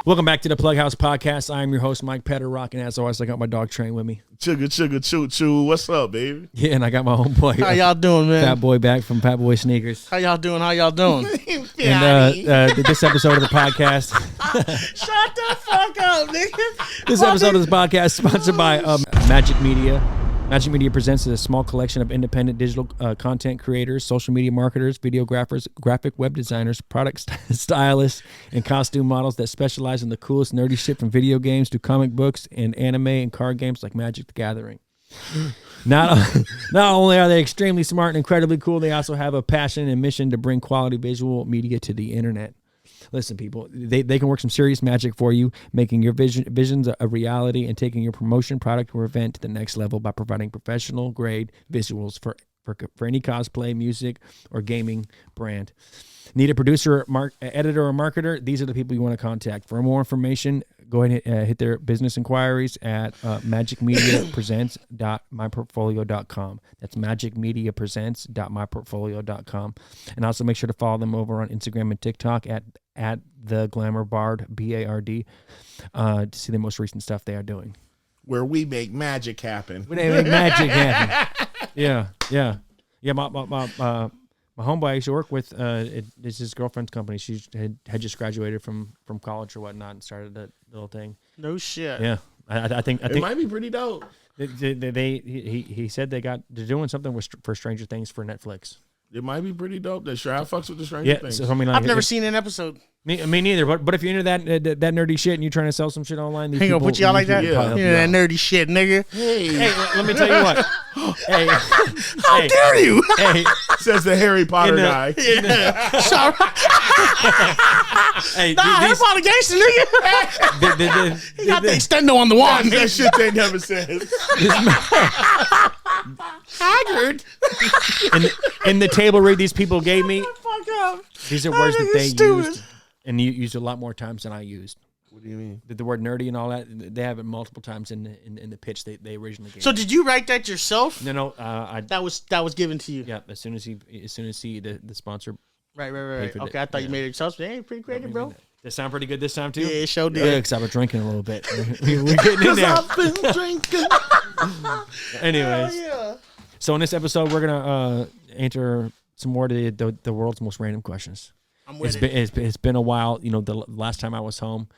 Welcome back to the PlugHouse podcast. I am your host, Mike Petterrock, and as always, I got my dog Train with me. Chugga, choo, choo. What's up, baby? Yeah, and I got my homeboy. How y'all doing, man? Fat Boy back from Fat Boy Sneakers. How y'all doing? And this episode of the podcast. Shut the fuck up, nigga. This episode of the podcast is sponsored by Magic Media. Magic Media presents a small collection of independent digital content creators, social media marketers, videographers, graphic web designers, product stylists, and costume models that specialize in the coolest nerdy shit from video games to comic books and anime and card games like Magic the Gathering. Not only are they extremely smart and incredibly cool, they also have a passion and mission to bring quality visual media to the internet. Listen, people, they can work some serious magic for you, making your visions a reality and taking your promotion, product, or event to the next level by providing professional-grade visuals for any cosplay, music, or gaming brand. Need a producer, editor, or marketer? These are the people you want to contact. For more information, go ahead and hit their business inquiries at magicmediapresents.myportfolio.com. That's magicmediapresents.myportfolio.com. And also make sure to follow them over on Instagram and TikTok at the Glamour Bard, BARD, to see the most recent stuff they are doing. Where we make magic happen. Where they make magic happen. Yeah. My homeboy I used to work with, it's his girlfriend's company. She had just graduated from college or whatnot and started that little thing. No shit. Yeah, I think it might be pretty dope. He said they're doing something for Stranger Things for Netflix. It might be pretty dope. That sure I fucks with the Stranger Things. So, I mean, I've never seen an episode. Me neither. But if you're into that nerdy shit and you're trying to sell some shit online, He gonna put you out like that? Yeah. That nerdy shit, nigga. Hey, let me tell you what. Hey, how dare you? Hey, says the Harry Potter guy. Yeah. Sorry. Hey, Harry Potter gangster, nigga. He got the extendo on the wall. That shit they never said. Haggard. In the table read these people gave me, Fuck up. these are words that they stupid. used, and you used a lot more times than I used. What do you mean? The word nerdy and all that, they have it multiple times in the pitch they originally gave. So did you write that yourself? No, That was given to you. yeah. As soon as the sponsor. Right. for Okay, the- I thought yeah. you made it yourself. Hey, pretty creative, bro. Does that sound pretty good this time too? Yeah, it sure Yeah, did. because I was drinking a little bit. We're getting in there. I've been drinking. Anyways, Yeah. so in this episode, we're gonna answer some more of the world's most random questions. I'm with it. It's been a while. You know, the last time I was home,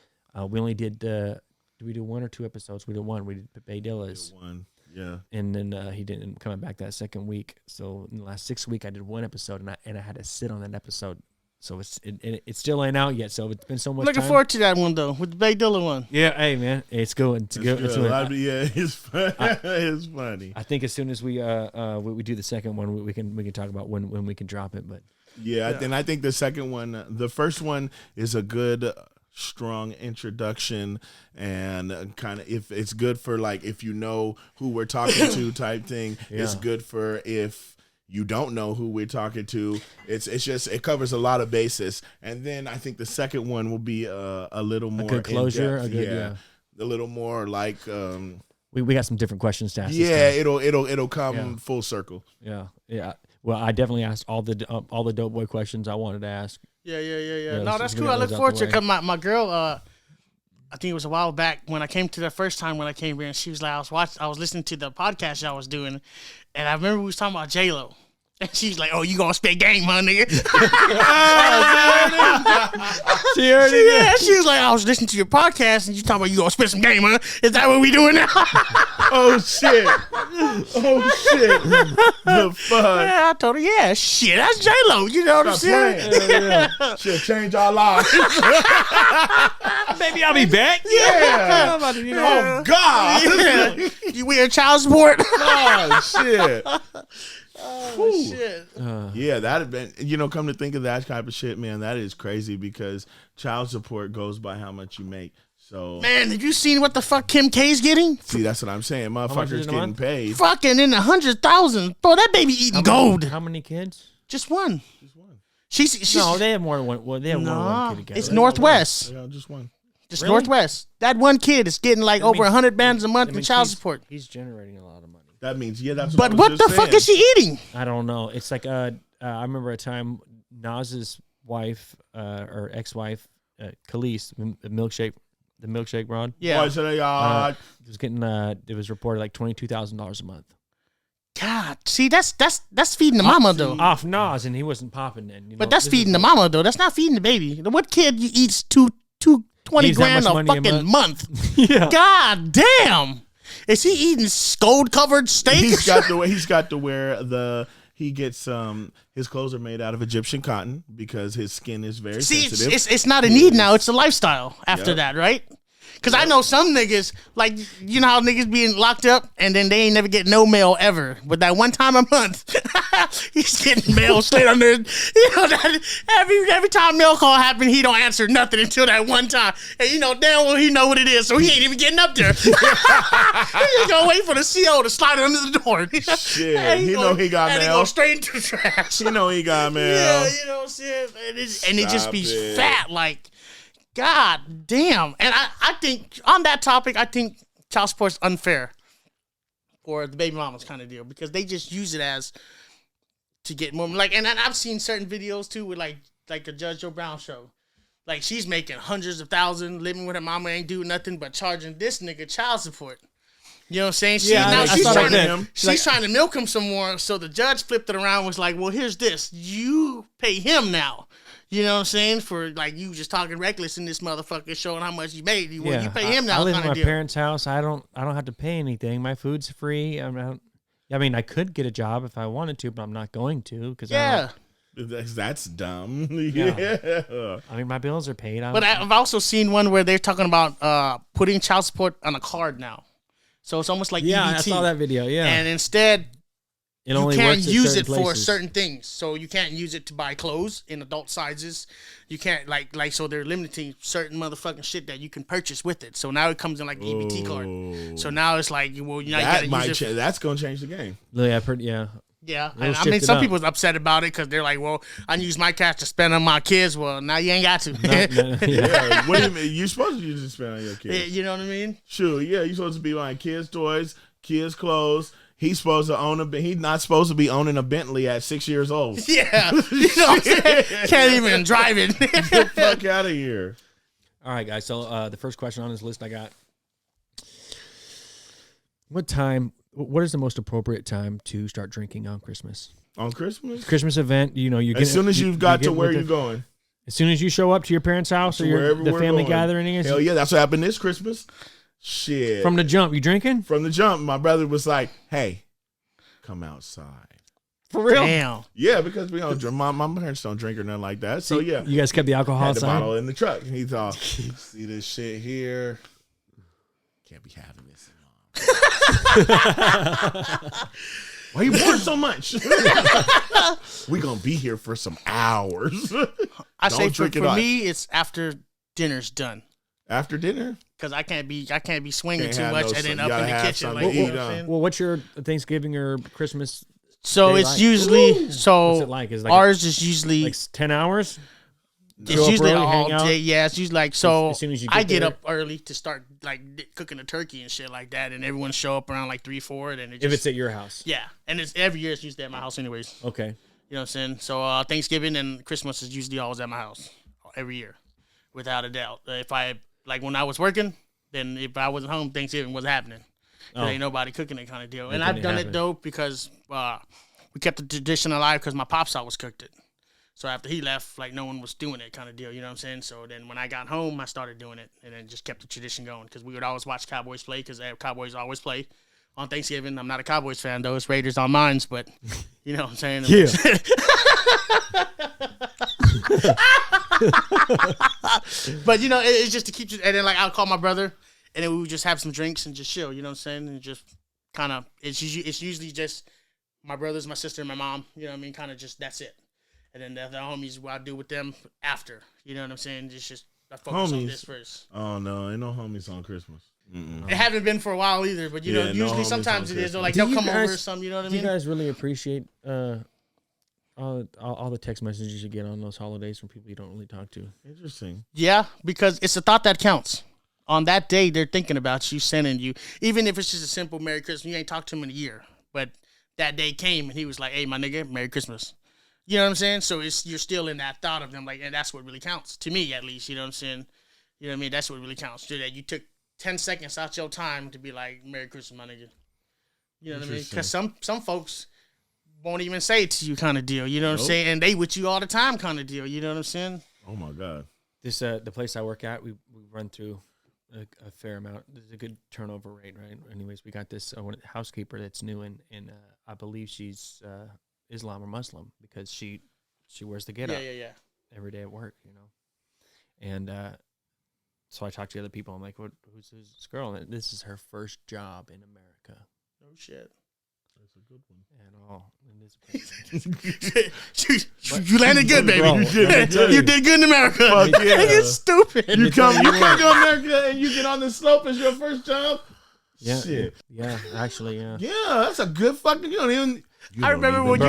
we only did. Did we do one or two episodes? We did one. We did Bay Dillas. One. Yeah. And then he didn't come back that second week. So in the last 6 weeks, I did one episode, and I had to sit on that episode. So it still ain't out yet. So it's been so much. Looking time. forward to that one though, with the Bay Dilla one. Yeah, hey man, it's good. It's good. It's good. It's funny. It's funny. I think as soon as we do the second one, we can talk about when we can drop it. But Yeah, and I think the second one, the first one is a good, strong introduction, and kind of if it's good for like if you know who we're talking to type thing. Yeah. It's good for if you don't know who we're talking to. It's just it covers a lot of bases, and then I think the second one will be a little more good closure, in-depth. A little more like we got some different questions to ask. yeah, it'll come full circle. Yeah. Well, I definitely asked all the dope boy questions I wanted to ask. Yeah. No, let's that's just cool. get I look those out forward the to it way. because my girl, I think it was a while back when I came to the first time when I came here, and she was like, I was listening to the podcast y'all was doing, and I remember we was talking about J-Lo. And she's like, "Oh, you gonna spit game, huh, nigga?" She heard it. Yeah, she was like, "I was listening to your podcast, and you talking about you gonna spit some game, huh? Is that what we doing now?" Oh shit! The fuck! Yeah, I told her, "Yeah, shit, that's J-Lo." You know what I'm saying? Yeah. She'll change our lives. Maybe I'll be back. Yeah. I'm about to, Oh God! Yeah. You wear child support? Oh shit! Oh shit! Yeah, that'd been. Come to think of that type of shit, man, that is crazy because child support goes by how much you make. So Man, have you seen what the fuck Kim K's getting? see, that's what I'm saying. much is Motherfuckers it a getting month? paid. Fucking in the 100,000, bro. That baby eating gold. How many kids? Just one. Just one. She's No, they have more than one. Well, they have more than one kid together. it's Northwest. Yeah, just one. Just Really? Northwest. That one kid is getting like That over means- 100 bands a month That in means child he's- support. He's generating a lot of money. That means that's. But I was what just the fuck saying. is she eating? I don't know. It's like I remember a time Nas's wife or ex-wife Khalees, the milkshake rod. Yeah. Boys in the yard. It was getting it was reported like $22,000 a month. God, see, that's feeding the mama though. Off Nas, and he wasn't popping then. But that's feeding the mama though. That's not feeding the baby. What kid eats 20 Needs that grand a much money a fucking month? Yeah. God damn. Is he eating gold covered steak? He's got to wear he gets his clothes are made out of Egyptian cotton because his skin is very sensitive. It's not a need now, it's a lifestyle after that, right? Because I know some niggas, like, you know how niggas being locked up and then they ain't never get no mail ever. But that one time a month, he's getting mail straight under his, you know, that every time mail call happen, he don't answer nothing until that one time. And you know, damn well he know what it is, so he ain't even getting up there. He just gonna wait for the CO to slide under the door. Shit, he know he got mail. And he go straight into the trash. He know he got mail. Yeah, you know what I'm saying? And it just be fat, like, God damn. And I think, on that topic, I think child support's unfair for the baby mamas kind of deal because they just use it as to get more. Like, and I've seen certain videos, too, with, like the Judge Joe Brown show. Like, she's making hundreds of thousands, living with her mama, ain't doing nothing but charging this nigga child support. You know what I'm saying? She's trying to milk him some more, so the judge flipped it around and was like, well, here's this. You pay him now. You know what I'm saying? For, like, you just talking reckless in this motherfucker showing how much you made. You pay him now. I live in my parents' house. I don't have to pay anything. My food's free. I mean, I could get a job if I wanted to, but I'm not going to. That's dumb. Yeah. I mean, my bills are paid. But I've also seen one where they're talking about putting child support on a card now. So it's almost like EBT. I saw that video, yeah. And instead, you can't use it for places. certain things. So you can't use it to buy clothes in adult sizes. You can't, so they're limiting certain motherfucking shit that you can purchase with it. So now it comes in like EBT card. So now it's like, well, you gotta use it. That's going to change the game. Yeah. Yeah, and I mean, some people's upset about it because they're like, well, I use my cash to spend on my kids. Well, now you ain't got to. Yeah. What do you mean? You're supposed to use it to spend on your kids. You know what I mean? Sure, yeah. You're supposed to be buying kids' toys, kids' clothes. He's supposed to he's not supposed to be owning a Bentley at 6 years old. Yeah. You know what I'm saying? Can't even drive it. Get the fuck out of here. All right, guys. So the first question on this list I got. What is the most appropriate time to start drinking on Christmas? On Christmas? Christmas event, you know, as soon as you've got to where you're going. As soon as you show up to your parents' house or the family gathering. Hell yeah, that's what happened this Christmas. Shit. From the jump, you drinking? From the jump, my brother was like, hey, come outside. For real? Damn. Yeah, because we don't drink. My parents don't drink or nothing like that. So yeah. You guys kept the alcohol had outside? the bottle in the truck. He thought, see this shit here? Can't be having this. Why you pouring so much? We gonna be here for some hours. I say for me, it's after dinner's done. After dinner, because I can't be swinging too much and then up in the kitchen. Like, you know what I'm saying? Well, what's your Thanksgiving or Christmas? So it's usually what's it like? Is it like ours is usually like 10 hours. It's usually early, all day. Yeah, it's usually like so. As soon as you I get up early to start like cooking the turkey and shit like that, and everyone show up around like 3, 4. And then if it's at your house, yeah, and it's every year it's usually at my house anyways. Okay, you know what I'm saying. So Thanksgiving and Christmas is usually always at my house every year, without a doubt. If I like when I was working, then if I wasn't home, Thanksgiving was happening. Ain't nobody cooking it kind of deal. And I've done it though because we kept the tradition alive because my pops always cooked it. So after he left, like no one was doing it kind of deal, you know what I'm saying? So then when I got home, I started doing it and then just kept the tradition going because we would always watch Cowboys play because Cowboys always play on Thanksgiving. I'm not a Cowboys fan though. It's Raiders on mine, but you know what I'm saying? Yeah. But you know, it's just to keep you, and then like I'll call my brother and then we would just have some drinks and just chill, you know what I'm saying? And just kind of, it's usually just my brothers, my sister, and my mom, you know what I mean? Kind of just, that's it. And then the homies, what I do with them after. You know what I'm saying? It's just I focus on this first. Oh, no. Ain't no homies on Christmas. It haven't been for a while either. But, you know, usually sometimes it is. They're like, they'll come over or something. You know what I mean? Do you guys really appreciate all the text messages you get on those holidays from people you don't really talk to? Interesting. Yeah, because it's a thought that counts. On that day, they're thinking about you, sending you. Even if it's just a simple Merry Christmas. You ain't talked to him in a year. But that day came, and he was like, hey, my nigga, Merry Christmas. You know what I'm saying? So you're still in that thought of them, like, and that's what really counts to me, at least. You know what I'm saying? You know what I mean? That's what really counts. So that you took 10 seconds out your time to be like, "Merry Christmas, my nigga." You know what I mean? Because some folks won't even say it to you, kind of deal. You know what I'm saying? And they with you all the time, kind of deal. You know what I'm saying? Oh my God. This the place I work at, we run through a fair amount. There's a good turnover rate, right? Anyways, we got this housekeeper that's new, and I believe she's Islam or Muslim because she wears the getup every day at work, you know. And so I talked to other people. I'm like, who's this girl? And this is her first job in America. Oh shit. That's a good one. You landed good, baby. Bro, you did good in America. Fuck yeah. You're stupid. You come to America and you get on the slope as your first job? Yeah. Shit. Yeah, actually, yeah. Yeah, that's a good fucking, I remember when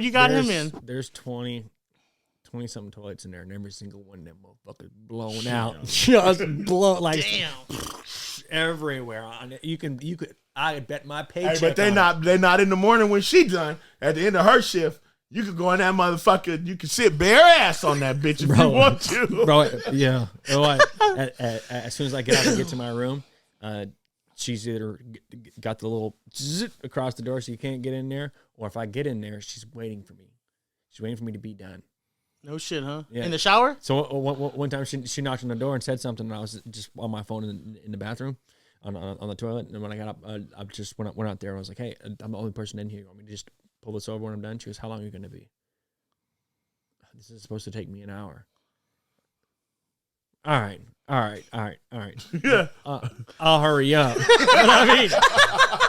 you got him in. There's 20-something toilets in there, and every single one of them motherfuckers blown out. Just blown, like, damn. Everywhere. You could, I bet my paycheck. Hey, but they're not in the morning when she done. At the end of her shift, you could go in that motherfucker. You could sit bare ass on that bitch if you want to. Bro, yeah. As soon as I get out and get to my room, she's either got the little zip across the door so you can't get in there, or if I get in there, she's waiting for me. She's waiting for me to be done. No shit, huh? Yeah. In the shower? So one time she knocked on the door and said something, and I was just on my phone in the bathroom on the toilet. And when I got up, I just went out there and I was like, "Hey, I'm the only person in here. You want me to just pull this over when I'm done?" She goes, "How long are you going to be?" "This is supposed to take me an hour." All right. Yeah. I'll hurry up. But I mean,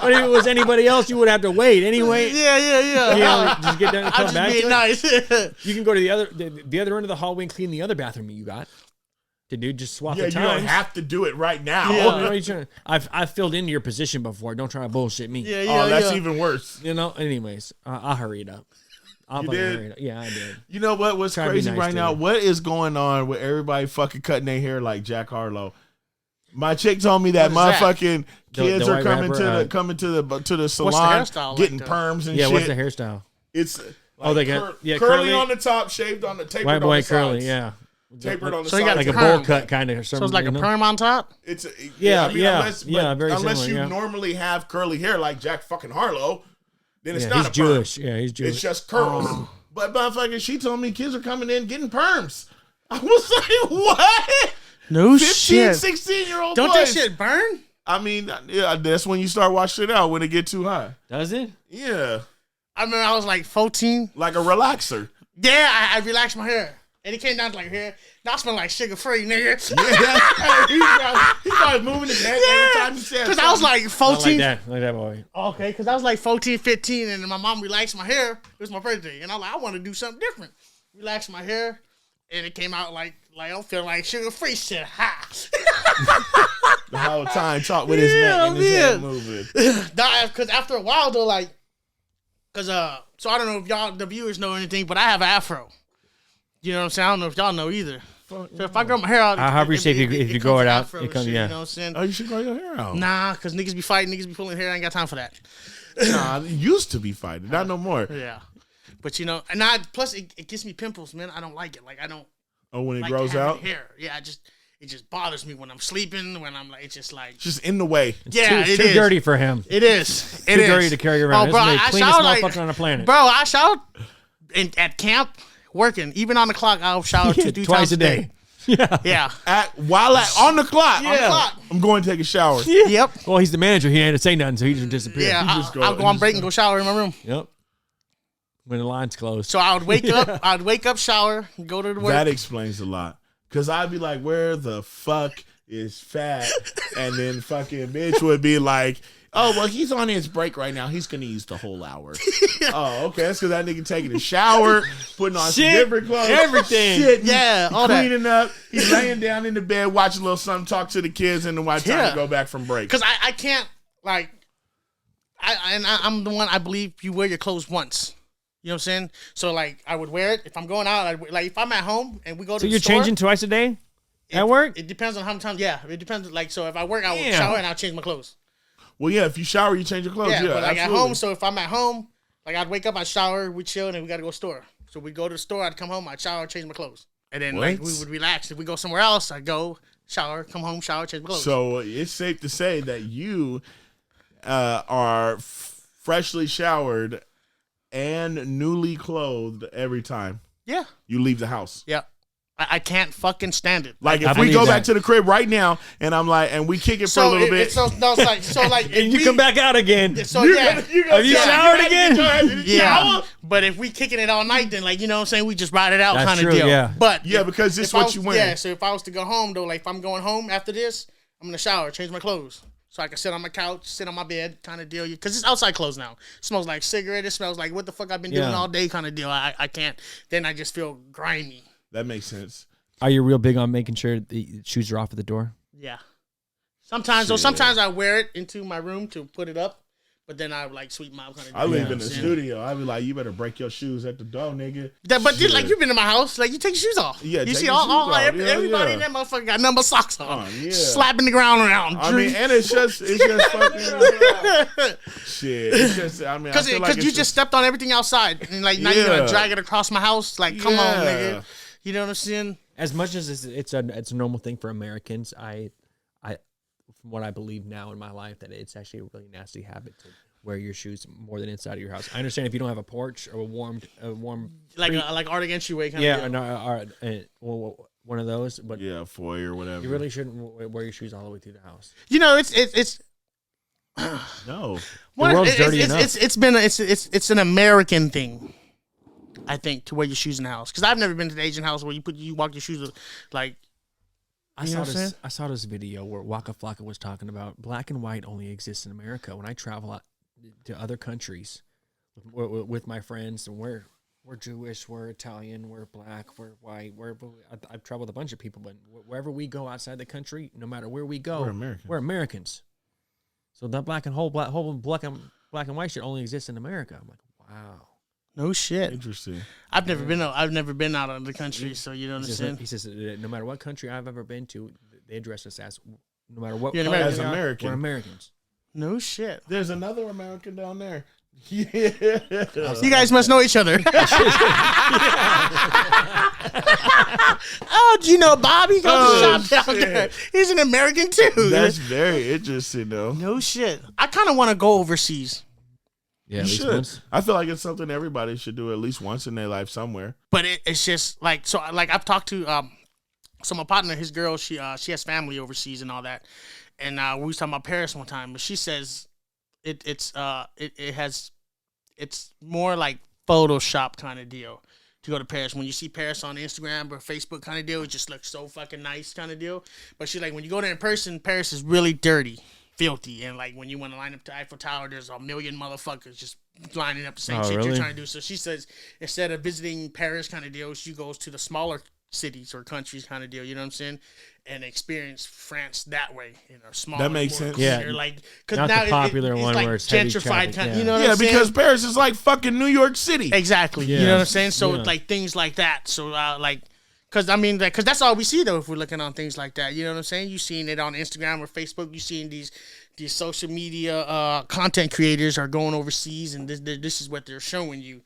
but if it was anybody else, you would have to wait anyway. Yeah. You know, just get done and come back. Being nice. You can go to the other end of the hallway and clean the other bathroom you got. To do just swap the times. You don't have to do it right now. Yeah. I've filled into your position before. Don't try to bullshit me. That's even worse. You know. Anyways, I'll hurry it up. You did? Hurry it up. Yeah, I did. You know what? What's crazy right now? What is going on with everybody fucking cutting their hair like Jack Harlow? My chick told me that motherfucking kids are coming to the salon getting perms and shit. Yeah, what's the hairstyle? It's they got curly on the top, shaved on the tapered white boy on the curly, sides. yeah. Tapered on the So you sides. got like a bowl cut kind of. So it's like a perm on top? It's unless you similar, normally have curly hair like Jack fucking Harlow, then it's not he's a perm. Jewish. Yeah, he's Jewish. It's just curls. But motherfucker, she told me kids are coming in getting perms. I was like, what? No 15, shit. 16-year-old Don't boys. that shit burn? I mean, yeah, that's when you start washing it out when it get too high. Does it? Yeah. I remember I was like 14. Like a relaxer. Yeah, I relaxed my hair. And it came down to like hair. Now I smell like sugar-free, nigga. Yeah. He started moving his head every time he said Because I was like 14. Like that boy. Okay, because I was like 14, 15, and my mom relaxed my hair. It was my birthday. And I was like, I want to do something different. Relaxed my hair, and it came out like I'm feeling like sugar-free shit. Ha! The whole time talk with his neck and his head moving. Because after a while, though, like, so I don't know if y'all, the viewers, know anything, but I have an afro. You know what I'm saying? I don't know if y'all know either. So if I grow my hair out, I appreciate if you grow it out. It comes, yeah. You know what I'm saying? Oh, you should grow your hair out. Nah, because niggas be fighting, niggas be pulling hair. I ain't got time for that. Nah, it used to be fighting, not no more. Yeah. But, you know, and plus it gives me pimples, man. I don't like it. Like, I don't. Oh, when it like grows out? Hair. Yeah, it just bothers me when I'm sleeping, when I'm like, it's just like. Just in the way. It's too dirty for him. It is. Too dirty to carry around. Oh, bro, this is the cleanest motherfucker on the planet. Bro, I showered at camp, working. Even on the clock, I'll shower 2-3 times twice a day. Yeah. On the clock. Yeah. On the clock. I'm going to take a shower. Yeah. Yep. Well, he's the manager. He had to say nothing, so he just disappeared. Yeah, I'll go on break and go shower in my room. Yep. When the line's closed. So I would wake up, shower, go to the work. That explains a lot. Because I'd be like, where the fuck is Fat? And then fucking bitch would be like, oh, well, he's on his break right now. He's going to use the whole hour. Oh, okay. That's because that nigga taking a shower, putting on some different clothes. Everything. Shitting, all that. Cleaning up. He's laying down in the bed, watching a little something, talk to the kids, and then watch time to go back from break. Because I can't, like, I'm the one, I believe you wear your clothes once. You know what I'm saying? So, like, I would wear it. If I'm going out, like, if I'm at home and we go to the store. So you're changing twice a day at work? It depends on how many times. Yeah, it depends. Like, so if I work, I will shower and I'll change my clothes. Well, yeah, if you shower, you change your clothes. Yeah, but like absolutely. at home, so if I'm at home, like I'd wake up, I'd shower, we chill, and we got to go to the store. So we go to the store. I'd come home. I'd shower, change my clothes, and then like we would relax. If we go somewhere else, I'd go shower, come home, shower, change my clothes. So it's safe to say that you are freshly showered and newly clothed every time Yeah. you leave the house. Yeah. I can't fucking stand it. Like if I we believe go that. back to the crib right now and I'm like, and we kick it for a little bit. It's like And you come back out again. So yeah. Have you showered again? Yeah. But if we kicking it all night, then like, you know what I'm saying? We just ride it out That's kind of true, deal. yeah. But Yeah, because this is if I what was- you wearing. Yeah, so if I was to go home though, like if I'm going home after this, I'm gonna shower, change my clothes. So I can sit on my couch, sit on my bed kind of deal. Because it's outside clothes now. It smells like cigarette. It smells like what the fuck I've been doing Yeah. all day kind of deal. I can't. Then I just feel grimy. That makes sense. Are you real big on making sure the shoes are off at the door? Yeah. Sometimes I wear it into my room to put it up. But then I like sweep my kind of. I live in the Yeah. studio. I be like, you better break your shoes at the door, nigga. But Shit. like you've been in my house, like you take your shoes off. Yeah, you take see your all shoes off. Yeah, everybody yeah. in that motherfucker got number socks on, Yeah. slapping the ground around. I mean, and it's just fucking shit. It's just, I mean, I because feel like you just stepped on everything outside, and like now you're Yeah. gonna drag it across my house. Like, come on, Yeah. nigga. You know what I'm saying? As much as it's a normal thing for Americans, I from what I believe now in my life that it's actually a really nasty habit to wear your shoes more than inside of your house. I understand if you don't have a porch or a warm Like Arctic entryway kind yeah, of. well, one of those, but yeah, foyer or whatever. you really shouldn't wear your shoes all the way through the house. You know, it's no. world's dirty enough. It's an American thing, I think, to wear your shoes in the house. Because I've never been to the Asian house where you walk your shoes like. I You know what I'm saying? saw this video where Waka Flocka was talking about black and white only exists in America. When I travel out to other countries with my friends, and we're Jewish, we're Italian, we're black, we're white, I've traveled with a bunch of people, but wherever we go outside the country, no matter where we go, we're Americans. So that black and white shit only exists in America. I'm like, wow. No shit. Interesting. I've never been out of the country, so you know what I'm saying. He says no matter what country I've ever been to, they address us as no matter what You're an color American. we are, As American. we're Americans. No shit. There's another American down there. Yeah. You guys must know each other. Oh, do you know Bob? He goes to shop down there. He's an American too. That's very interesting, though. No shit. I kind of want to go overseas, Yeah, You at least should. once. I feel like it's something everybody should do at least once in their life somewhere. but it's just like so. Like I've talked to so my partner, his girl, she has family overseas and all that, and we was talking about Paris one time, but she says it's more like Photoshop kind of deal to go to Paris. When you see Paris on Instagram or Facebook kind of deal, it just looks so fucking nice kind of deal. But she's like, when you go there in person, Paris is really dirty, filthy, and like when you want to line up to Eiffel Tower, there's a million motherfuckers just lining up the same shit really? you're trying to do. So she says instead of visiting Paris kind of deal, she goes to the smaller cities or countries kind of deal, you know what I'm saying, and experience France that way, you know, smaller. That makes more sense. cleaner, Yeah. like because Not now the popular it's one like where it's heavy gentrified traffic, kind, yeah. you know what Yeah, I'm saying? because Paris is like fucking New York City. Exactly. You Yeah. know what I'm saying? So Yeah. like things like that. So like, because I mean, because that's all we see though. If we're looking on things like that, you know what I'm saying? You seeing it on Instagram or Facebook. You seeing these social media content creators are going overseas, and this is what they're showing you.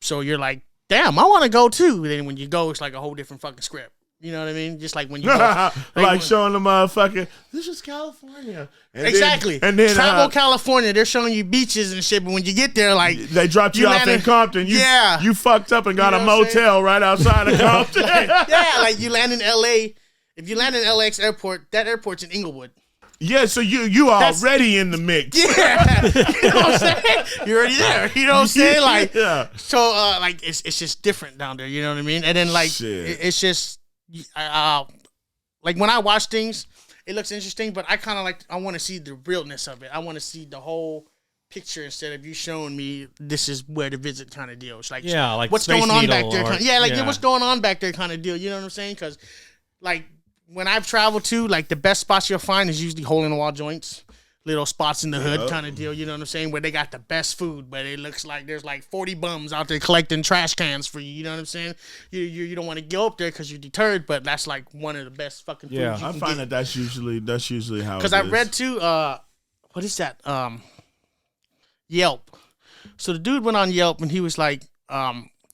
So you're like, damn, I want to go too. Then when you go, it's like a whole different fucking script. You know what I mean? Just like when you go, like showing the motherfucker, this is California. And exactly. Then, and then Travel California, they're showing you beaches and shit, but when you get there, like they dropped you off in landed- Compton. Yeah. You fucked up and got You a know what I'm motel right outside of Compton. yeah, like you land in LA. If you land in LAX airport, that airport's in Inglewood. Yeah, so you already in the mix. Yeah, you know what I'm saying? You're already there. You know what I'm saying? Like, Yeah. so like it's just different down there. You know what I mean? And then like Shit. it's just like when I watch things, it looks interesting, but I kind of like I want to see the realness of it. I want to see the whole picture instead of you showing me this is where to visit kind of deal. It's like Yeah, like what's Space going on back Needle there? or- Like yeah. what's going on back there kind of deal. You know what I'm saying? Because like when I've traveled to, like the best spots you'll find is usually hole in the wall joints. Little spots in the hood kind of deal, you know what I'm saying? Where they got the best food, but it looks like there's like 40 bums out there collecting trash cans for you, you know what I'm saying? You don't want to go up there because you're deterred, but that's like one of the best fucking foods Yeah. you I can find get. that's usually how. Because I read too, what is that? Yelp. So the dude went on Yelp and he was like,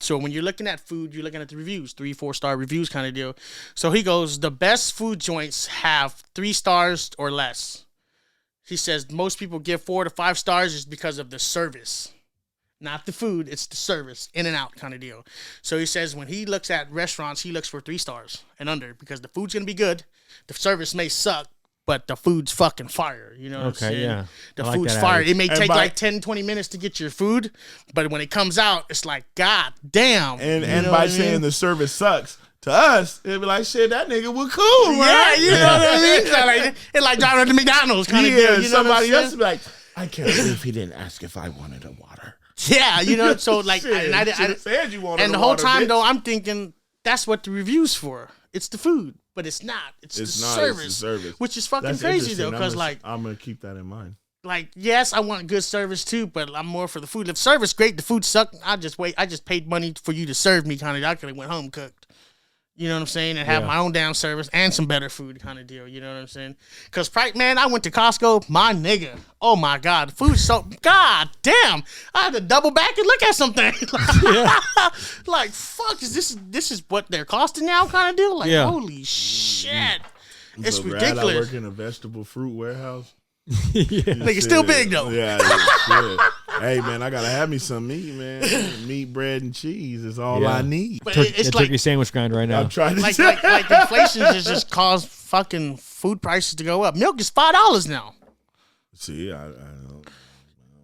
So when you're looking at food, you're looking at the reviews, 3-4 star reviews kind of deal. So he goes, the best food joints have 3 stars or less. He says most people give 4 to 5 stars just because of the service. Not the food, it's the service, in and out kind of deal. So he says when he looks at restaurants, he looks for 3 stars and under because the food's going to be good. The service may suck, but the food's fucking fire. You know what I'm saying? Yeah. The I food's that fire. attitude. It may And take by- like 10, 20 minutes to get your food, but when it comes out, it's like, God damn. And You know by what I saying mean? the service sucks, to us, it'd be like, shit, that nigga was cool, Yeah, right? you know what I mean? It's like driving to McDonald's kind of Yeah, deal. You know somebody what I'm else would be like, I can't believe he didn't ask if I wanted a water. saying? Yeah, you know, so like, Shit, and I should've said you wanted and the a whole water, time bitch. though, I'm thinking that's what the review's for. It's the food, but it's not. It's the service, It's the service. which is fucking That's crazy though, interesting. because I'm gonna keep that in mind. like, yes, I want good service too, but I'm more for the food. If service great, the food sucked, I just paid money for you to serve me kind of. I could have went home cooked. You know what I'm saying? And have Yeah. my own damn service and some better food kind of deal. You know what I'm saying? Because, man, I went to Costco, my nigga. Oh, my God. The food's so, God damn. I had to double back and look at something. Like, fuck, this is what they're costing now kind of deal? Like, Yeah. holy shit. It's So glad I ridiculous. work in a vegetable fruit warehouse. Nigga, still Shit. big, though. Yeah, shit. Hey, man, I gotta have me some meat, man. Meat, bread, and cheese is all Yeah. I need. But Turkey, it's a like, turkey sandwich grinder right now. I'm trying to like inflation has just caused fucking food prices to go up. Milk is $5 now. See, I don't.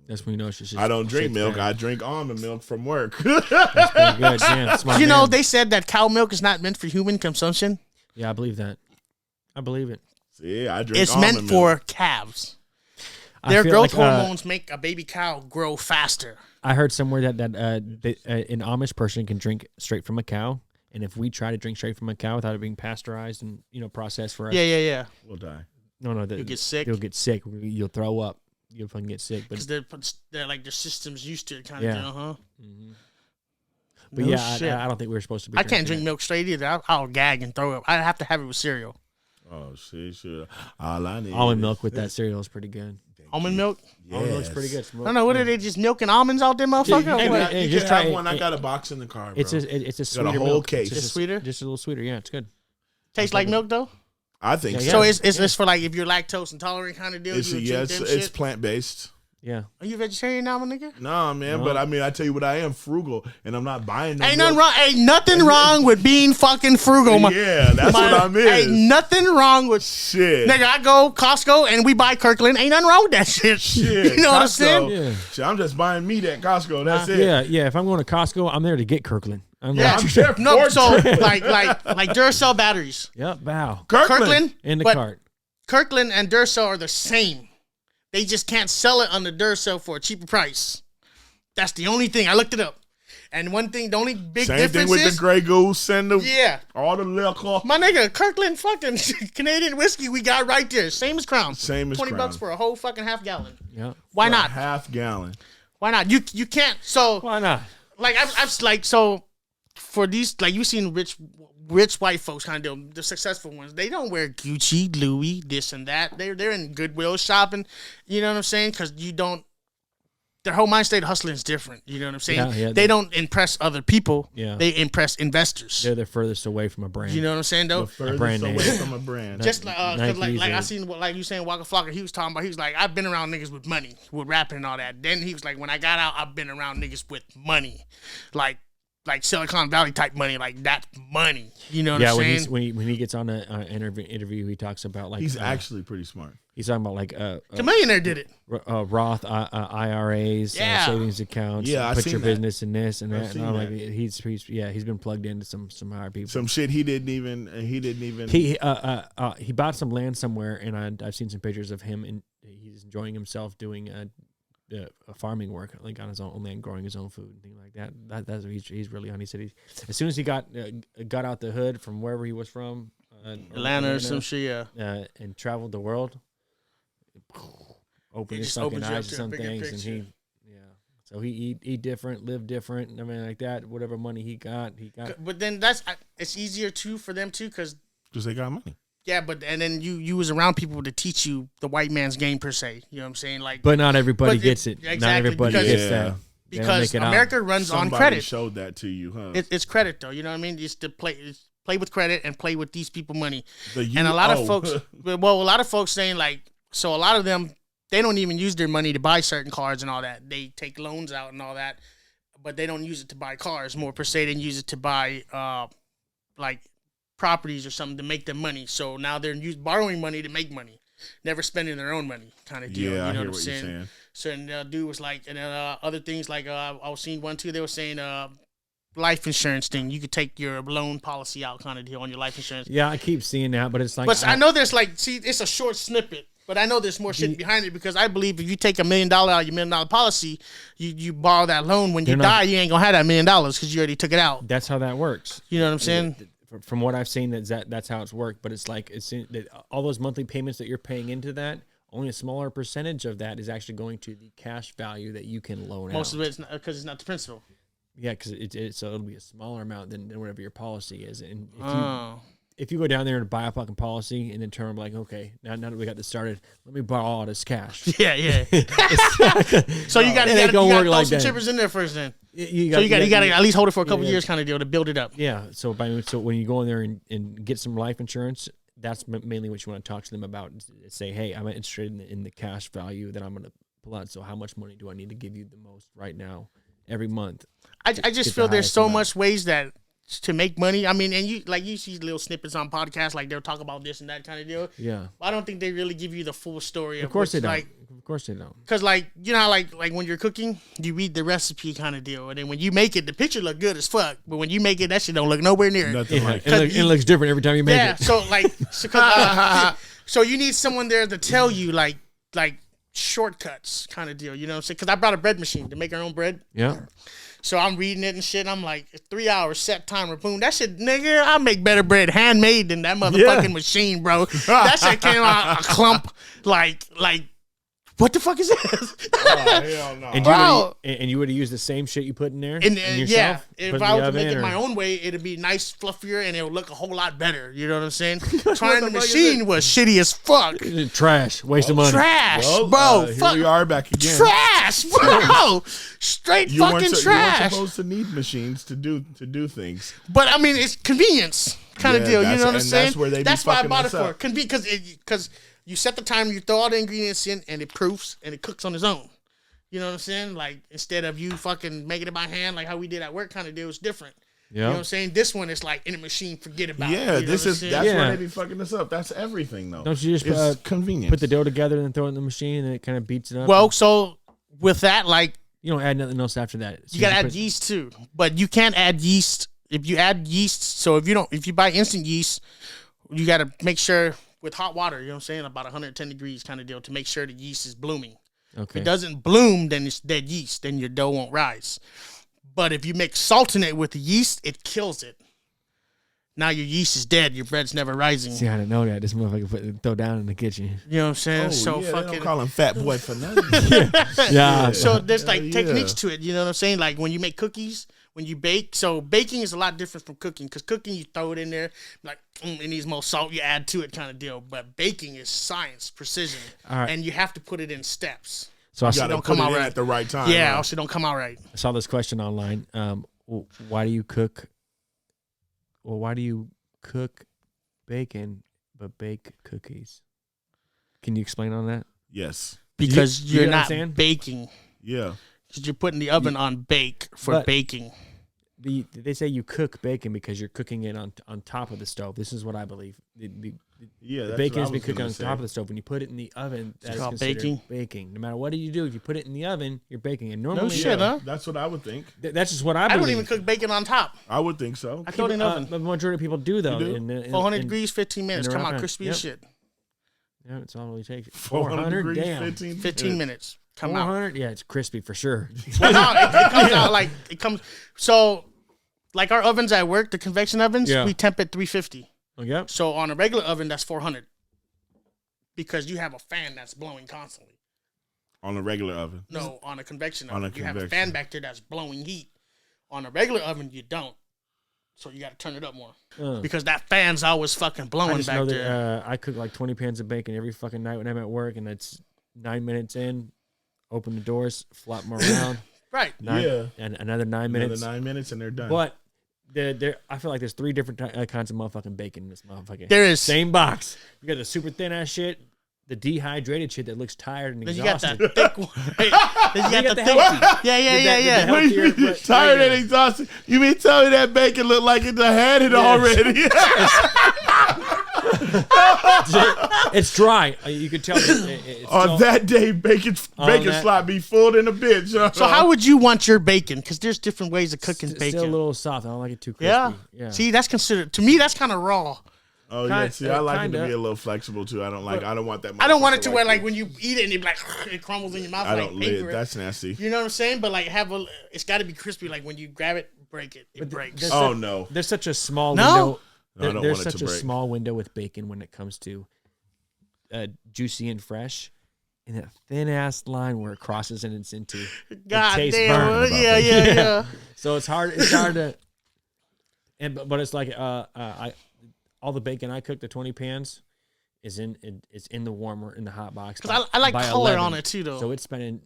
That's when you know it's just. I don't drink shit's milk. bad. I drink almond milk from work. Pretty good. Damn, smart You know, man. they said that cow milk is not meant for human consumption. Yeah, I believe that. I believe it. See, I drink. It's almond meant milk. for calves. I Their feel growth like, hormones make a baby cow grow faster. I heard somewhere that an Amish person can drink straight from a cow, and if we try to drink straight from a cow without it being pasteurized and processed for us, Yeah. We'll die. no, You'll get sick. You'll get sick. You'll throw up. You'll fucking get sick. But Because they're like their system's used to it kind Yeah. of, huh? but No yeah, shit. I don't think we're supposed to be. I can't drinking drink that. milk straight either. I'll gag and throw up. I have to have it with cereal. Oh shit, sure. All I need Almond is- milk with that cereal is pretty good. Almond milk? Almond milk's Yes. pretty good. I don't know. What are they just milking almonds out there, motherfucker? Yeah, Hey, What? man, Hey, you just can have try one. it. I got a box in the car, bro. It's a sweeter a whole milk. case. It's Just sweeter? Just a little sweeter. Yeah, it's good. Tastes like milk though. I think Yeah, so. yeah. So it's for like if you're lactose intolerant kind of deal. It's, you yeah, drink them it's shit? plant based. Yeah. Are you vegetarian now, my nigga? Nah, man, No. but I mean, I tell you what, I am frugal, and I'm not buying no Ain't milk. nothing wrong. Ain't nothing wrong with being fucking frugal. Yeah, that's what I'm Ain't in. nothing wrong with Shit. nigga. I go Costco and we buy Kirkland. Ain't nothing wrong with that shit. Shit. You know what I'm Costco. saying? Yeah. Shit, I'm just buying meat at Costco. That's it. Yeah. If I'm going to Costco, I'm there to get Kirkland. I'm Yeah, like, I'm there no. for So it. like Duracell batteries, yep, bow. Kirkland, In the but cart. Kirkland and Duracell are the same. They just can't sell it on the Duracell for a cheaper price. That's the only thing. I looked it up. And one thing, the only big Same difference thing with is, the Grey Goose and the yeah, all the liquor. my nigga, Kirkland fucking Canadian whiskey we got right there. Same as Crown. Same as $20 Crown. for a whole fucking half gallon. Yeah. Why For a not? half gallon. Why not? You can't. So Why not? like I've like so for these like you've seen rich white folks kind of do the successful ones. They don't wear Gucci, Louis, this and that. They're in Goodwill shopping. You know what I'm saying? Because you don't. Their whole mind state of hustling is different. You know what I'm saying? Yeah, they don't impress other people. Yeah. They impress investors. They're the furthest away from a brand. You know what I'm saying though? The furthest brand name. away from a brand. Just like, 'cause like Nikes I or- seen what like you saying Waka Flocka, he was talking about. He was like, I've been around niggas with money, with rapping and all that. Then he was like, when I got out, I've been around niggas with money, like Silicon Valley type money, like that's money. You know what yeah, I'm when saying? when he gets on an interview, he talks about like He's actually pretty smart. he's talking about like The millionaire did it. Roth IRAs, Yeah. savings accounts. Yeah, I put seen your that. business in this and I've that. And seen I'm like, that. he's been plugged into some higher people. Some shit he didn't even. He bought some land somewhere, and I've seen some pictures of him, and he's enjoying himself doing farming work, like on his own land, growing his own food and things like that. That's what he's really on. He said as soon as he got out the hood from wherever he was from, Atlanta or some shit. Yeah. and traveled the world, opened It his just fucking opens you up eyes to to a some bigger things, and picture. so he eat different, live different. I mean, like that. Whatever money he got. But then it's easier too for them too, because Because they got money. yeah, but and then you was around people to teach you the white man's game per se. You know what I'm saying? Like, But not everybody But gets it. exactly, Not everybody because- gets Yeah. that. Because make it out. America runs on Somebody credit. showed that to you, huh? It's credit though. You know what I mean? It's to play with credit and play with these people money. The And a lot of UO. folks, well, a lot of folks saying like, so a lot of them, they don't even use their money to buy certain cars and all that. They take loans out and all that, but they don't use it to buy cars. More per se, they use it to buy like properties or something to make them money. So now they're borrowing money to make money, never spending their own money, kind of deal. Yeah, you know I hear what I'm saying? So and the dude was like, and then other things like I was seeing one too. They were saying life insurance thing. You could take your loan policy out, kind of deal on your life insurance. Yeah, I keep seeing that, but it's like. But I know there's like, see, it's a short snippet. But I know there's more shit behind it because I believe if you take $1 million out of your $1 million policy, you borrow that loan. When you die, you ain't gonna have that $1 million because you already took it out. That's how that works. You know what I'm saying? From what I've seen, that's how it's worked. But it's like all those monthly payments that you're paying into that, only a smaller percentage of that is actually going to the cash value that you can loan out. Most of it's because it's not the principal. Yeah, because so it'll be a smaller amount than whatever your policy is. And if you go down there and buy a fucking policy and then turn like, okay, now that we got this started, let me borrow all this cash. Yeah. So you got to throw some chippers in there first, then. You got to at least hold it for a couple years, kind of deal, to build it up. Yeah. So when you go in there and get some life insurance, that's mainly what you want to talk to them about. Say, hey, I'm interested in the cash value that I'm going to pull out. So how much money do I need to give you the most right now every month? I just feel there's so much ways that to make money. I mean, and you see little snippets on podcasts, like they'll talk about this and that kind of deal. Yeah. I don't think they really give you the full story. Of course they don't. Like, of course they don't. Because, like, you know how, like when you're cooking, you read the recipe kind of deal. And then when you make it, the picture look good as fuck. But when you make it, that shit don't look nowhere near it. Nothing like It looks different every time you make it. Yeah, so you need someone there to tell you, like shortcuts kind of deal. You know what I'm saying? Because I brought a bread machine to make our own bread. Yeah. So I'm reading it and shit. I'm like, 3 hours set timer, boom. That shit, nigga, I make better bread handmade than that motherfucking machine, bro. That shit came out a clump like what the fuck is this? Oh, hell no. And you would have used the same shit you put in there? And, yourself? yeah, if Put I in was the to make oven it or- my own way, it'd be nice, fluffier, and it would look a whole lot better. You know what I'm saying? Trying the machine was shitty as fuck. Trash. Waste of money. Trash, Well, bro. here Fuck. we are back again. Trash, bro. Straight You weren't fucking You weren't trash. supposed to need machines to do things. But I mean, it's convenience kind of deal. You know what I'm saying? That's where they be That's why I fucking bought it us for. up. Because you set the timer, you throw all the ingredients in, and it proofs and it cooks on its own. You know what I'm saying? Like, instead of you fucking making it by hand, like how we did at work, kind of deal, it's different. You know what I'm saying? This one is like in a machine, forget about it. Yeah, You know what I'm saying? that's where they be fucking us up. That's everything, though. Don't you just it's convenient. put the dough together and then throw it in the machine and it kind of beats it up? Well, so with that, like, you don't add nothing else after that. you gotta add yeast too, but you can't add yeast if you add yeast. So if you buy instant yeast, you gotta make sure with hot water. You know what I'm saying? About 110 degrees kind of deal to make sure the yeast is blooming. If Okay. it doesn't bloom, then it's dead yeast. Then your dough won't rise. But if you mix salt in it with the yeast, it kills it. Now your yeast is dead. Your bread's never rising. See, I didn't know that. This motherfucker throw down in the kitchen. You know what I'm saying? Oh, So yeah, they fucking. don't call him Fat Boy for nothing. Yeah. So there's like Yeah. techniques to it. You know what I'm saying? Like when you make cookies, when you bake. So baking is a lot different from cooking because cooking you throw it in there like it needs more salt. You add to it kind of deal. But baking is science, precision, All right. and you have to put it in steps. So I You saw, gotta don't put come it out in right. at the right time. Yeah, huh? else it don't come out right. I saw this question online. Why do you cook? Well, why do you cook bacon but bake cookies? Can you explain on that? Yes. Because You you're get what I'm not saying? baking. Yeah. Because you're putting the oven on bake for But- baking. They say you cook bacon because you're cooking it on top of the stove. This is what I believe. Yeah. The That's bacon what is I being was cooked gonna on say. top of the stove. When you put it in the oven, that's called considered baking? baking. No matter what you do, if you put it in the oven, you're baking. And normally, No shit, huh? That's what I would think. That's just what I I believe. don't even cook bacon on top. I would think so. I throw it in the oven. The majority of people do though. You do? In 400 degrees, 15 minutes. in the Come out oven. crispy Yep. as shit. Yeah, that's all it really takes. 400 degrees, damn. 15 minutes. Come out. 400. Yeah, it's crispy for sure. Well, no, it comes out like it comes. So, like our ovens at work, the convection ovens, Yeah. we temp at 350. Oh, yep. So on a regular oven, that's 400 because you have a fan that's blowing constantly. On a regular oven. No, on a convection On oven, a you have a convection. fan back there that's blowing heat. On a regular oven, you don't. So you got to turn it up more because that fan's always fucking I blowing just back know there. that I cook like 20 pans of bacon every fucking night when I'm at work, and it's 9 minutes in. Open the doors, flop them around. Right. And another 9 minutes. Another 9 minutes and they're done. But I feel like there's 3 different kinds of motherfucking bacon in this motherfucker. There is. Same box. You got the super thin ass shit, the dehydrated shit that looks tired and Then you exhausted. got that thick one. Then you got the thick. healthy. Yeah. What do you mean tired and exhausted? You mean tell me that bacon looked like it had it already? It's dry. You could tell. It's On that day, bacon slot be full in a bitch. So how would you want your bacon? Because there's different ways of cooking bacon. Still a little soft. I don't like it too crispy. Yeah. See, that's considered, to me, that's kind of raw. Oh yeah, see, I like it to be a little flexible too. I don't want that. I don't want it to where like when you eat it and it like it crumbles in your mouth. I like don't. paper. That's nasty. You know what I'm saying? But like it's got to be crispy. Like when you grab it, break it, it breaks. No. There's such a small No? window. No, I don't There's want it such to a break. small window with bacon when it comes to juicy and fresh, and that thin ass line where it crosses and it's into. God tastes damn. burnt. Yeah. So it's hard. It's hard to. But it's like all the bacon I cook, the 20 pans, is in the warmer in the hot box. Because I like by color 11. on it too, though. So it's spending.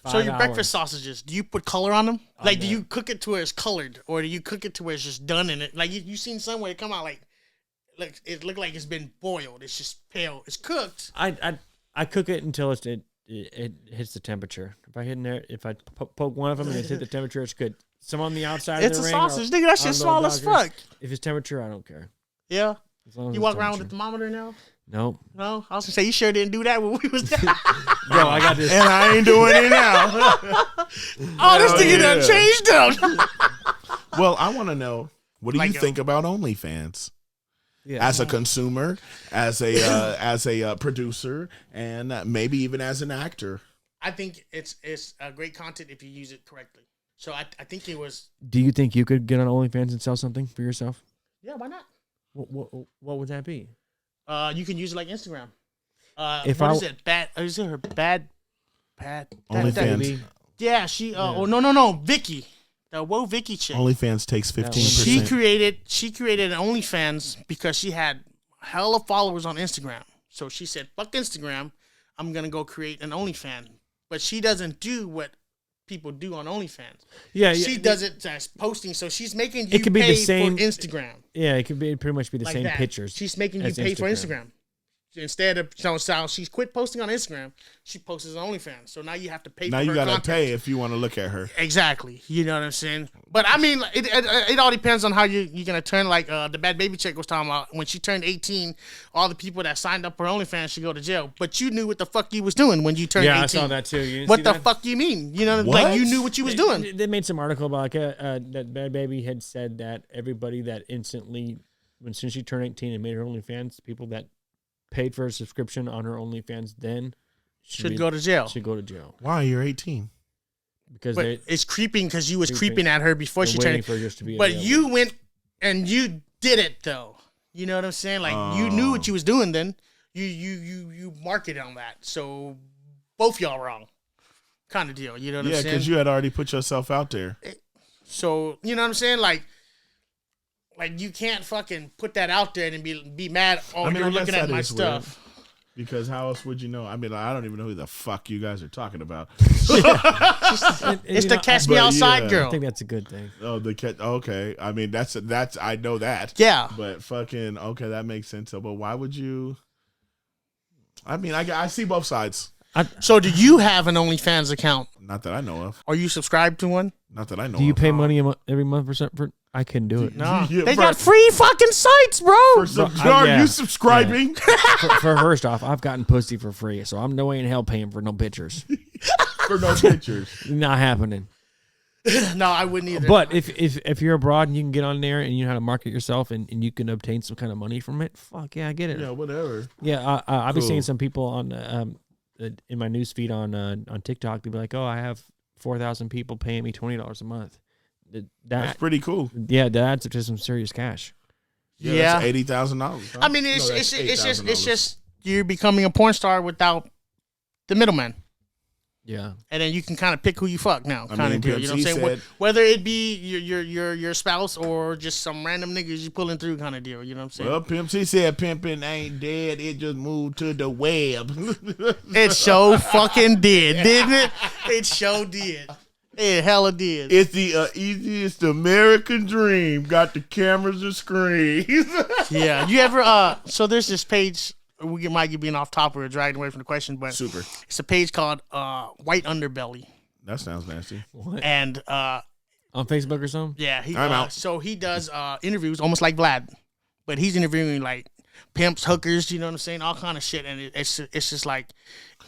So your 5 breakfast hours. sausages, do you put color on them? Like, do you cook it to where it's colored, or do you cook it to where it's just done in it? Like you seen somewhere it come out like it looked like it's been boiled. It's just pale. It's cooked. I cook it until it hits the temperature. If I poke one of them and it hit the temperature, it's good. Some on the outside It's of a the ring. sausage, nigga. That shit small as fuck. If it's temperature, I don't care. Yeah. As long as You it's walk around with a temperature. thermometer now? Nope. No, I was gonna say you sure didn't do that when we was there. Bro, I got this. And I ain't doing it now. Oh, this nigga done changed up. Well, I want to know, what do Like you think about OnlyFans? Yeah. As a consumer, as a producer, and maybe even as an actor. I think it's great content if you use it correctly. So I think it was. Do you think you could get on OnlyFans and sell something for yourself? Yeah, why not? What would that be? You can use it like Instagram. If what I- is it? Is it her bad? OnlyFans. Yeah, she. Oh no, Vicky, the Whoa Vicky chick. OnlyFans takes 15%. She created an OnlyFans because she had hella followers on Instagram. So she said, "Fuck Instagram, I'm gonna go create an OnlyFans." But she doesn't do what people do on OnlyFans. Yeah, She does it as posting. So she's making you It could be the pay same- for Instagram. Yeah, it could be pretty much be the Like same that. pictures. She's making you as pay for Instagram. Instead of so she's quit posting on Instagram, she posts on OnlyFans. So now you have to pay. Now for you her gotta content. pay if you want to look at her. Exactly. You know what I'm saying? But I mean, it all depends on how you're gonna turn. Like the Bad Baby chick was talking about, when she turned 18, all the people that signed up for OnlyFans should go to jail. But you knew what the fuck you was doing when you turned 18. Yeah, I saw that too. You didn't What see the that? fuck you mean? You know, What? like you knew what you was doing. They made some article about that Bad Baby had said that everybody that since she turned 18 and made her OnlyFans, people that paid for a subscription on her OnlyFans then Should go to jail. Should go to jail Why? You're 18. because But they it's creeping because you was Creeping. creeping at her before they're she waiting turned. for yours to be. But available. you went and you did it though. You know what I'm saying? Like you knew what you was doing then. You marketed on that. So both y'all wrong. Kind of deal. You know what Yeah, I'm saying? because you had already put yourself out there. So you know what I'm saying? Like you can't fucking put that out there and be mad. Oh, I mean, you're I guess looking at that my is stuff. Because how else would you know? I mean, I don't even know who the fuck you guys are talking about. And, It's you the know, catch me but outside yeah. I girl. think that's a good thing. Oh, the cat. Okay, I mean that's I know that. Yeah. But fucking okay, that makes sense. So, but why would you? I mean, I see both sides. So do you have an OnlyFans account? Not that I know of. Are you subscribed to one? Not that I know. Do you of. pay money every month for? I couldn't do it. No. Yeah, They bro. got free fucking sites, bro. Are yeah. you subscribing? for first off, I've gotten pussy for free, so I'm no way in hell paying for no pictures. For no pictures. Not happening. No, I wouldn't either. But if you're abroad and you can get on there and you know how to market yourself and you can obtain some kind of money from it, fuck yeah, I get it. Yeah, whatever. Yeah, I've been Cool. seeing some people on in my news feed on TikTok. They'll be like, "Oh, I have 4,000 people paying me $20 a month." That's pretty cool. Yeah, that adds up to some serious cash. Yeah. That's $80,000. I mean, it's just you're becoming a porn star without the middleman. Yeah, And then you can kind of pick who you fuck now, I kind of mean, deal. You know what I'm PMC saying? said- Whether it be your spouse or just some random niggas you pulling through, kind of deal. You know what I'm saying? Well, Pimp C said pimping ain't dead. It just moved to the web. It so fucking did, didn't it? It so did. It hella did. It's the easiest American dream. Got the cameras and screens. Yeah. You ever so there's this page, we might be being off topic or dragging away from the question, but Super. it's a page called White Underbelly. That sounds nasty. What? And On Facebook or something? yeah, I'm out. So he does interviews almost like Vlad, but he's interviewing like pimps, hookers, you know what I'm saying, all kind of shit, and it's just like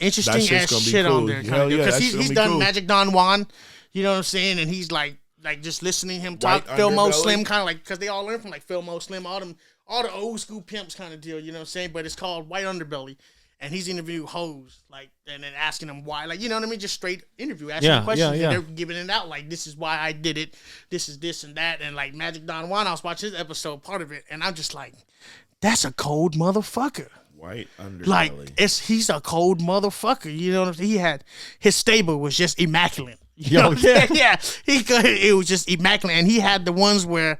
interesting shit's ass gonna be shit on cool. there, kind Hell of yeah, because that he's shit's gonna be done cool. Magic Don Juan, you know what I'm saying, and he's like just listening to him talk, White Phil Mo Underbelly. Slim, kind of like because they all learn from like Phil Mo Slim, all the old school pimps kind of deal, you know what I'm saying, but it's called White Underbelly. And he's interviewing hoes, like, and then asking them why, like, you know what I mean? Just straight interview, asking them questions, yeah. and they're giving it out, like, this is why I did it, this is this and that, and like Magic Don Juan, I was watching his episode, part of it, and I'm just like, that's a cold motherfucker. White underbelly. Like, he's a cold motherfucker. You know what I'm saying? He had his stable was just immaculate. You know what I'm saying? Yeah, it was just immaculate, and he had the ones where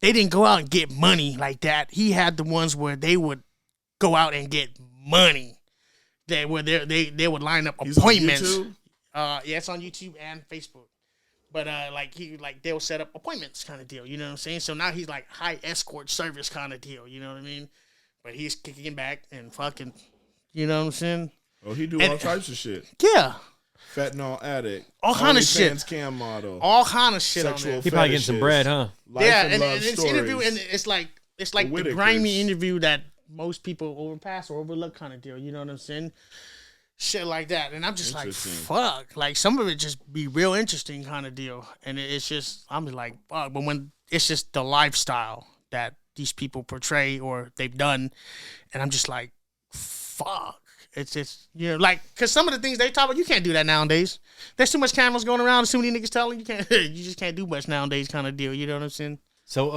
they didn't go out and get money like that. He had the ones where they would go out and get money. They would line up He's on appointments. YouTube? Yeah, it's on YouTube and Facebook. But they'll set up appointments kind of deal. You know what I'm saying? So now he's like high escort service kind of deal. You know what I mean? But he's kicking back and fucking. You know what I'm saying? Oh, he do And- all types of shit. Yeah, Fentanyl addict. All kind of shit. OnlyFans cam model. all kind of shit Sexual on there. He probably getting some fetishes, bread, huh? Life Yeah, and and love it's stories. interview, and it's like the Whitakers. grimy interview that most people overpass or overlook kind of deal. You know what I'm saying? Shit like that, and I'm just like, Interesting. fuck. Like some of it just be real interesting kind of deal, and it's just I'm just like, fuck. But when it's just the lifestyle that these people portray or they've done, and I'm just like, fuck. It's just, you know, like, because some of the things they talk about, you can't do that nowadays. There's too much cameras going around, too many niggas telling you can't. You just can't do much nowadays, kind of deal. You know what I'm saying? So,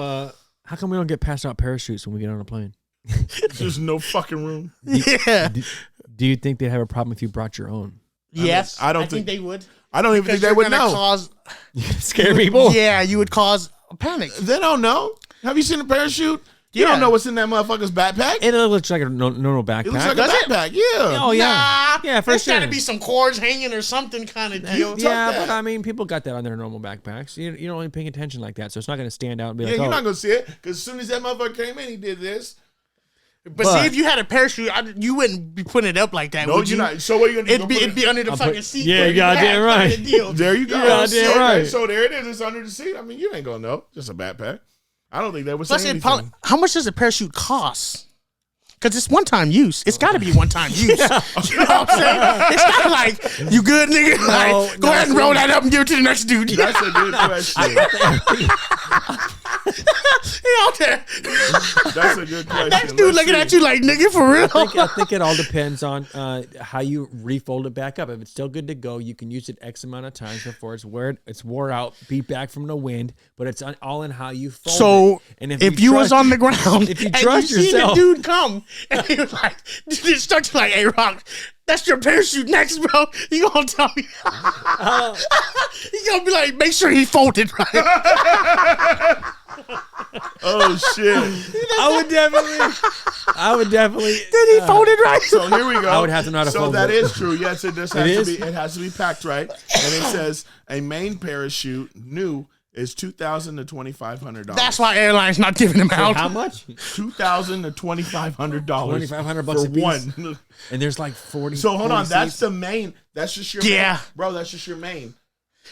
how come we don't get passed out parachutes when we get on a plane? There's no fucking room. Yeah. Do you think they'd have a problem if you brought your own? Yes. I don't think think- they would. I don't even think Because they you're would gonna know. cause. Scare people? Yeah, you would cause a panic. They don't know. Have you seen a parachute? You Yeah. don't know what's in that motherfucker's backpack. It looks like a normal backpack. It looks like Does a it? backpack. Yeah. Oh, yeah. Nah, Yeah, for there's sure. got to be some cords hanging or something kind of deal. Yeah, that. but I mean, people got that on their normal backpacks. You don't really paying attention like that, so it's not going to stand out and be Yeah, like, you're oh. not gonna see it because as soon as that motherfucker came in, he did this. But see, if you had a parachute, you wouldn't be putting it up like that. No, would you're you? not. So what are you gonna do? It'd be under the fucking put- seat. yeah, where you goddamn have right. kind of deal. There you go. You goddamn Okay, right. So there it is. It's under the seat. I mean, you ain't gonna know. Just a backpack. I don't think they would say Plus, anything. how much does a parachute cost? Because it's one-time use. It's got to be one-time use. You know what I'm saying? It's not like, you good, nigga? Like, go ahead and roll that up and give it to the next dude. That's a good question. He out there. That's a good question. Next dude Let's looking see. at you like, nigga, for real? I think it all depends on how you refold it back up. If it's still good to go, you can use it X amount of times before it's wore out, beat back from the wind. But it's all in how you fold So it. And if you was on the ground if you and trust you see the yourself- dude come and he was like, it starts like, hey, Rock, that's your parachute next, bro. You gonna tell me? You gonna be like, make sure he folded right. Oh shit! I would definitely. Did he fold it right? So here we go. I would have to know how to So fold that it. is true. Yes, it does have It to is? be. It has to be packed right. And it says a main parachute new is $2,000 to $2,500. That's why airlines not giving him out. How much? $2,000 to $2,500. $2,500 for a piece? one. And there's like 40. So hold on, 40 that's seats. the main. That's just your Yeah. main. Bro, that's just your main.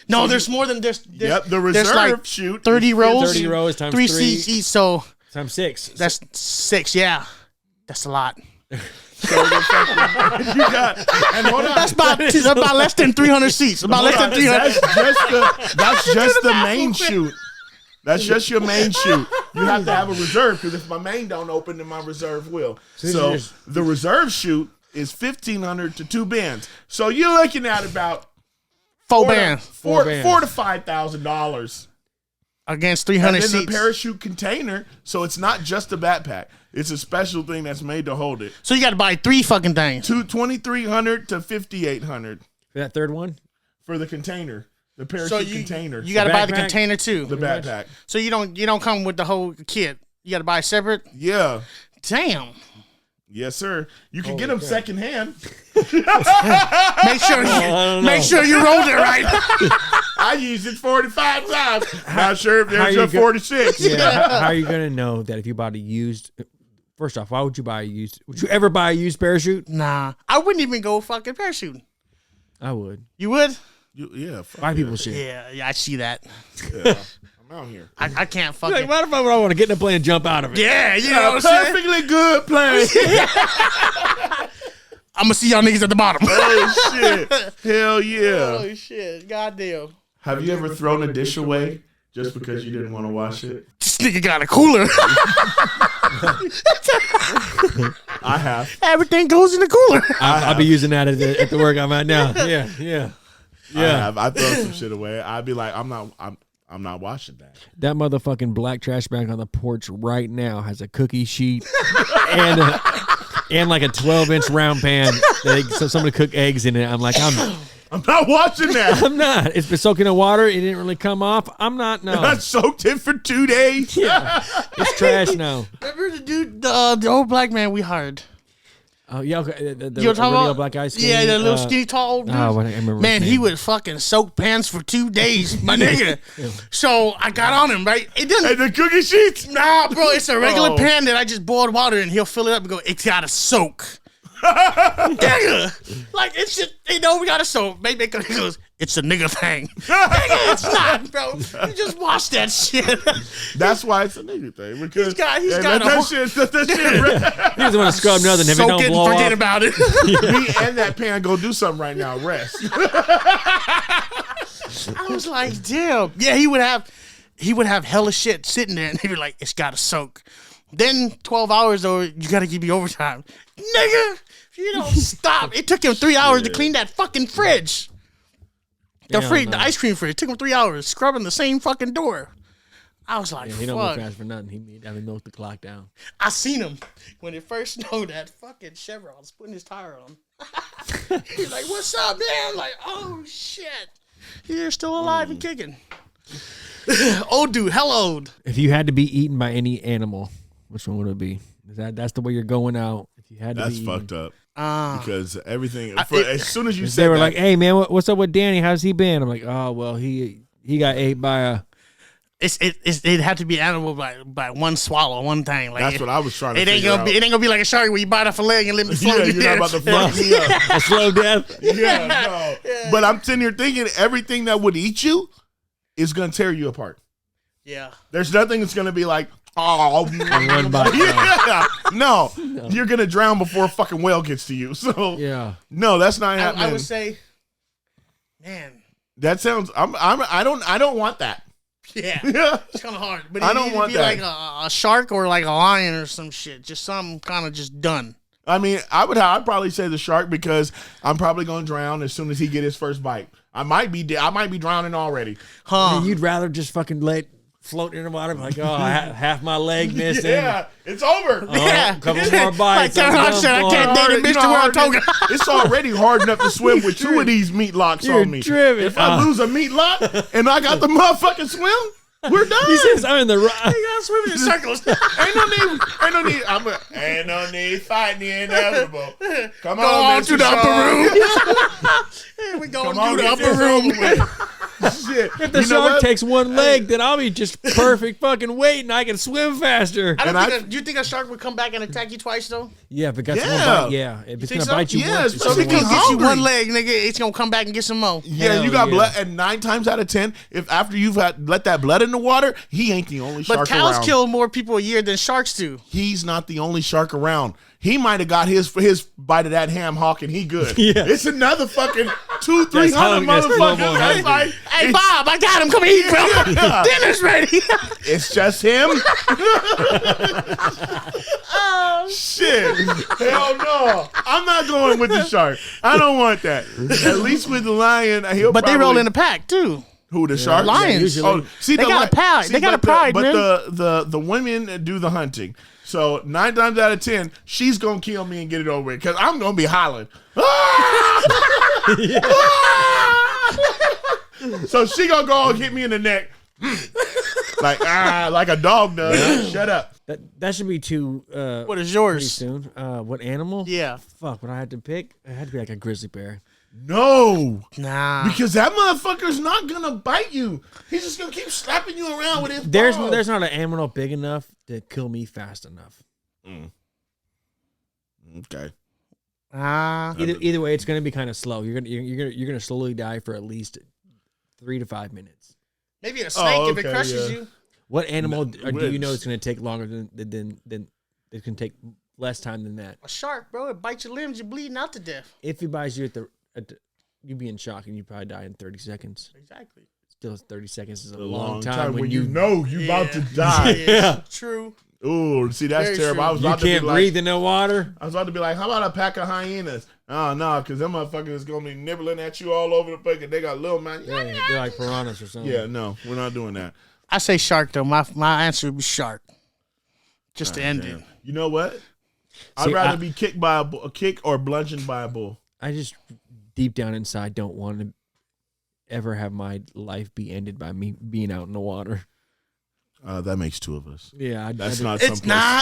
No, there's more than there's Yep, the there's reserve like chute. 30 rows, 30 rows times 3 three. seats each. So times 6. that's 6. Yeah, that's a lot. So you got, and hold on. That's about less than 300 seats. About less than 300. That's just the main chute. That's just your main chute. You have to have a reserve because if my main don't open, then my reserve will. So the reserve chute is $1,500 to 2 bands. So you're looking at about Four bands $4,000 bands. to $5,000 against and 300 then the seats. parachute container. So it's not just a backpack. It's a special thing that's made to hold it. So you got to buy 3 fucking things. $2,300 to $5,800 That third one? for the container, the parachute So you container, you got to The buy the backpack? container too. the backpack. So you don't come with the whole kit. You got to buy separate. Yeah. Damn. Yes, sir. You can get them secondhand. Make sure don't know. make sure you rolled it right. I used it 45 times. Not sure if there's a 46. Yeah. How are you gonna know that if you bought a used? First off, why would you buy a used? Would you ever buy a used parachute? Nah, I wouldn't even go fucking parachuting. I would. You would? Yeah. White people shit. Yeah, I see that. Yeah. I'm out here. I can't fucking. Like, why the fuck would I want to get in a plane and jump out of it? Yeah, you know what I'm saying? Perfectly good play. I'm gonna see y'all niggas at the bottom. Oh shit! Hell yeah! Oh shit! Goddamn! Have you ever thrown a dish away just because you didn't want to wash it? This nigga got a cooler. I have. Everything goes in the cooler. I'll be using that at the work I'm at now. Yeah. I have. I throw some shit away. I'd be like, I'm not washing that. That motherfucking black trash bag on the porch right now has a cookie sheet and like a 12-inch round pan so somebody cook eggs in it. I'm like, I'm not washing that. I'm not. It's been soaking in water. It didn't really come off. I'm not. No. I soaked it for 2 days. Yeah. It's trash now. Remember the dude, the old black man we hired? Oh yeah, okay. The You talking really about black guy skinny, Yeah, the little skinny tall old dude. Oh, I remember. Man, his he name. would fucking soak pans for 2 days, my nigga. So I got on him, right? It didn't. And the cookie sheets. Nah, bro, it's a regular Oh. pan that I just boiled water in. He'll fill it up and go, it's gotta soak. Nigga, like it's just, we gotta soak. Maybe he goes, it's a nigga thing. Nigga, it's not, bro. You just wash that shit. That's why it's a nigga thing. Because He's got that a whole- shit. That shit. He doesn't want to scrub nothing if it Soak don't it and blow forget off. about it. Me and that pan go do something right now. Rest. I was like, damn. Yeah, he would have hella shit sitting there, and he'd be like, it's gotta soak. Then 12 hours though, you gotta give me overtime, nigga. If you don't stop, it took him 3 hours to clean that fucking fridge. The ice cream fridge. It took him 3 hours scrubbing the same fucking door. I was like, He don't go fuck. fast for nothing. He having milk the clock down. I seen him when it first snowed. That fucking Chevron was putting his tire on. He's like, "What's up, man?" I'm like, "Oh shit, you're still alive and kicking." Old dude, hell old. If you had to be eaten by any animal, which one would it be? That's the way you're going out. If you had to That's be fucked up. Uh, Because everyth as soon as you They said were that, like, "Hey man, what's up with Danny? How's he been?" I'm like, "Oh well, he got ate by a." It'd have to be animal by one swallow, one thing. Like that's what I was trying to it ain't figure gonna be. It ain't gonna be like a shark where you bite off a leg and let me float. Yeah, you you're there. not about to fuck me up. A slow death. Yeah, no. But I'm sitting here thinking everything that would eat you is going to tear you apart. Yeah. There's nothing that's going to be like, oh, One bite. yeah. No, you're going to drown before a fucking whale gets to you. So, Yeah. no, that's not happening. I would say, man, that sounds, I don't want that. yeah, Yeah. it's kind of hard. But I it don't needs to want be that. like a shark or like a lion or some shit. Just some kind of just done. I mean, I'd probably say the shark because I'm probably going to drown as soon as he get his first bite. I might be drowning already. I mean, you'd rather just fucking float in the water, like, oh, half my leg missing. Yeah, it's over. Oh, a couple more bites. Like I said, I can't date a bitch to wear a toga. It's already hard enough to swim with two of these meat locks You're on me. tripping. If I lose a meat lock and I got the motherfucking swim, we're done. He says, "I'm in the rock." You gotta swim in circles. Ain't no need. Ain't no need fighting the inevitable. Come Go on, on Mr. to the upper Shark. room. We go Come on, to the get upper this room. over with. Shit. If the You know shark what? takes one leg, then I'll be just perfect fucking weight, and I can swim faster. Do you think a shark would come back and attack you twice though? Yeah, if it got Yeah. one bite, yeah. If it's think gonna so? bite you Yeah, once, especially So if it He's can get you hungry. one leg, nigga, it's gonna come back and get some more. Yeah, Hell you got yeah. blood, and 9 times out of 10, if after you've let that blood in the water, he ain't the only But shark cows around. kill more people a year than sharks do. He's not the only shark around. He might have got his bite of that ham hock and he good. Yeah. It's another fucking 200-300 That's motherfuckers. hungry. That's like, Hey Bob, I got him. Come eat, bro. Yeah. Dinner's ready. it's just him. Oh, Shit. Hell no. I'm not going with the shark. I don't want that. At least with the lion, he'll but probably, they roll in a pack too. Who, the shark? Lions. usually. Oh, see, They got a pride. They got a pride, but man. the women do the hunting. So 9 times out of 10, she's gonna kill me and get it over with because I'm gonna be hollering. So she gonna go and hit me in the neck, like a dog does. Shut up. that should be too. What is Pretty yours? soon. What animal? Yeah. Fuck. What I had to pick? It had to be like a grizzly bear. No. Nah. Because that motherfucker's not gonna bite you. He's just gonna keep slapping you around with his There's paws. not an animal big enough to kill me fast enough. Okay. Either way, it's gonna be kind of slow. You're gonna slowly die for at least 3 to 5 minutes. Maybe a snake if it okay, crushes yeah. you. What animal do you know Whips. it's gonna take longer than it can take less time than that? A shark, bro. It bites your limbs. You're bleeding out to death. If he bites you you'd be in shock and you'd probably die in 30 seconds. Exactly. Still, 30 seconds is a Long time when you know you about to die. Yeah. True. Ooh, see, that's Very terrible. true. I was You about to can't be breathe like, in the water. I was about to be like, how about a pack of hyenas? Oh, no, because them motherfuckers is going to be nibbling at you all over the place. They got little man. Yeah, they're like piranhas or something. Yeah, no, we're not doing that. I say shark though. My answer would be shark. Just to end it. You know what? I'd See, rather be kicked by a kick or bludgeoned by a bull. I just deep down inside don't want to ever have my life be ended by me being out in the water. That makes two of us. Yeah, That's not It's someplace. nah.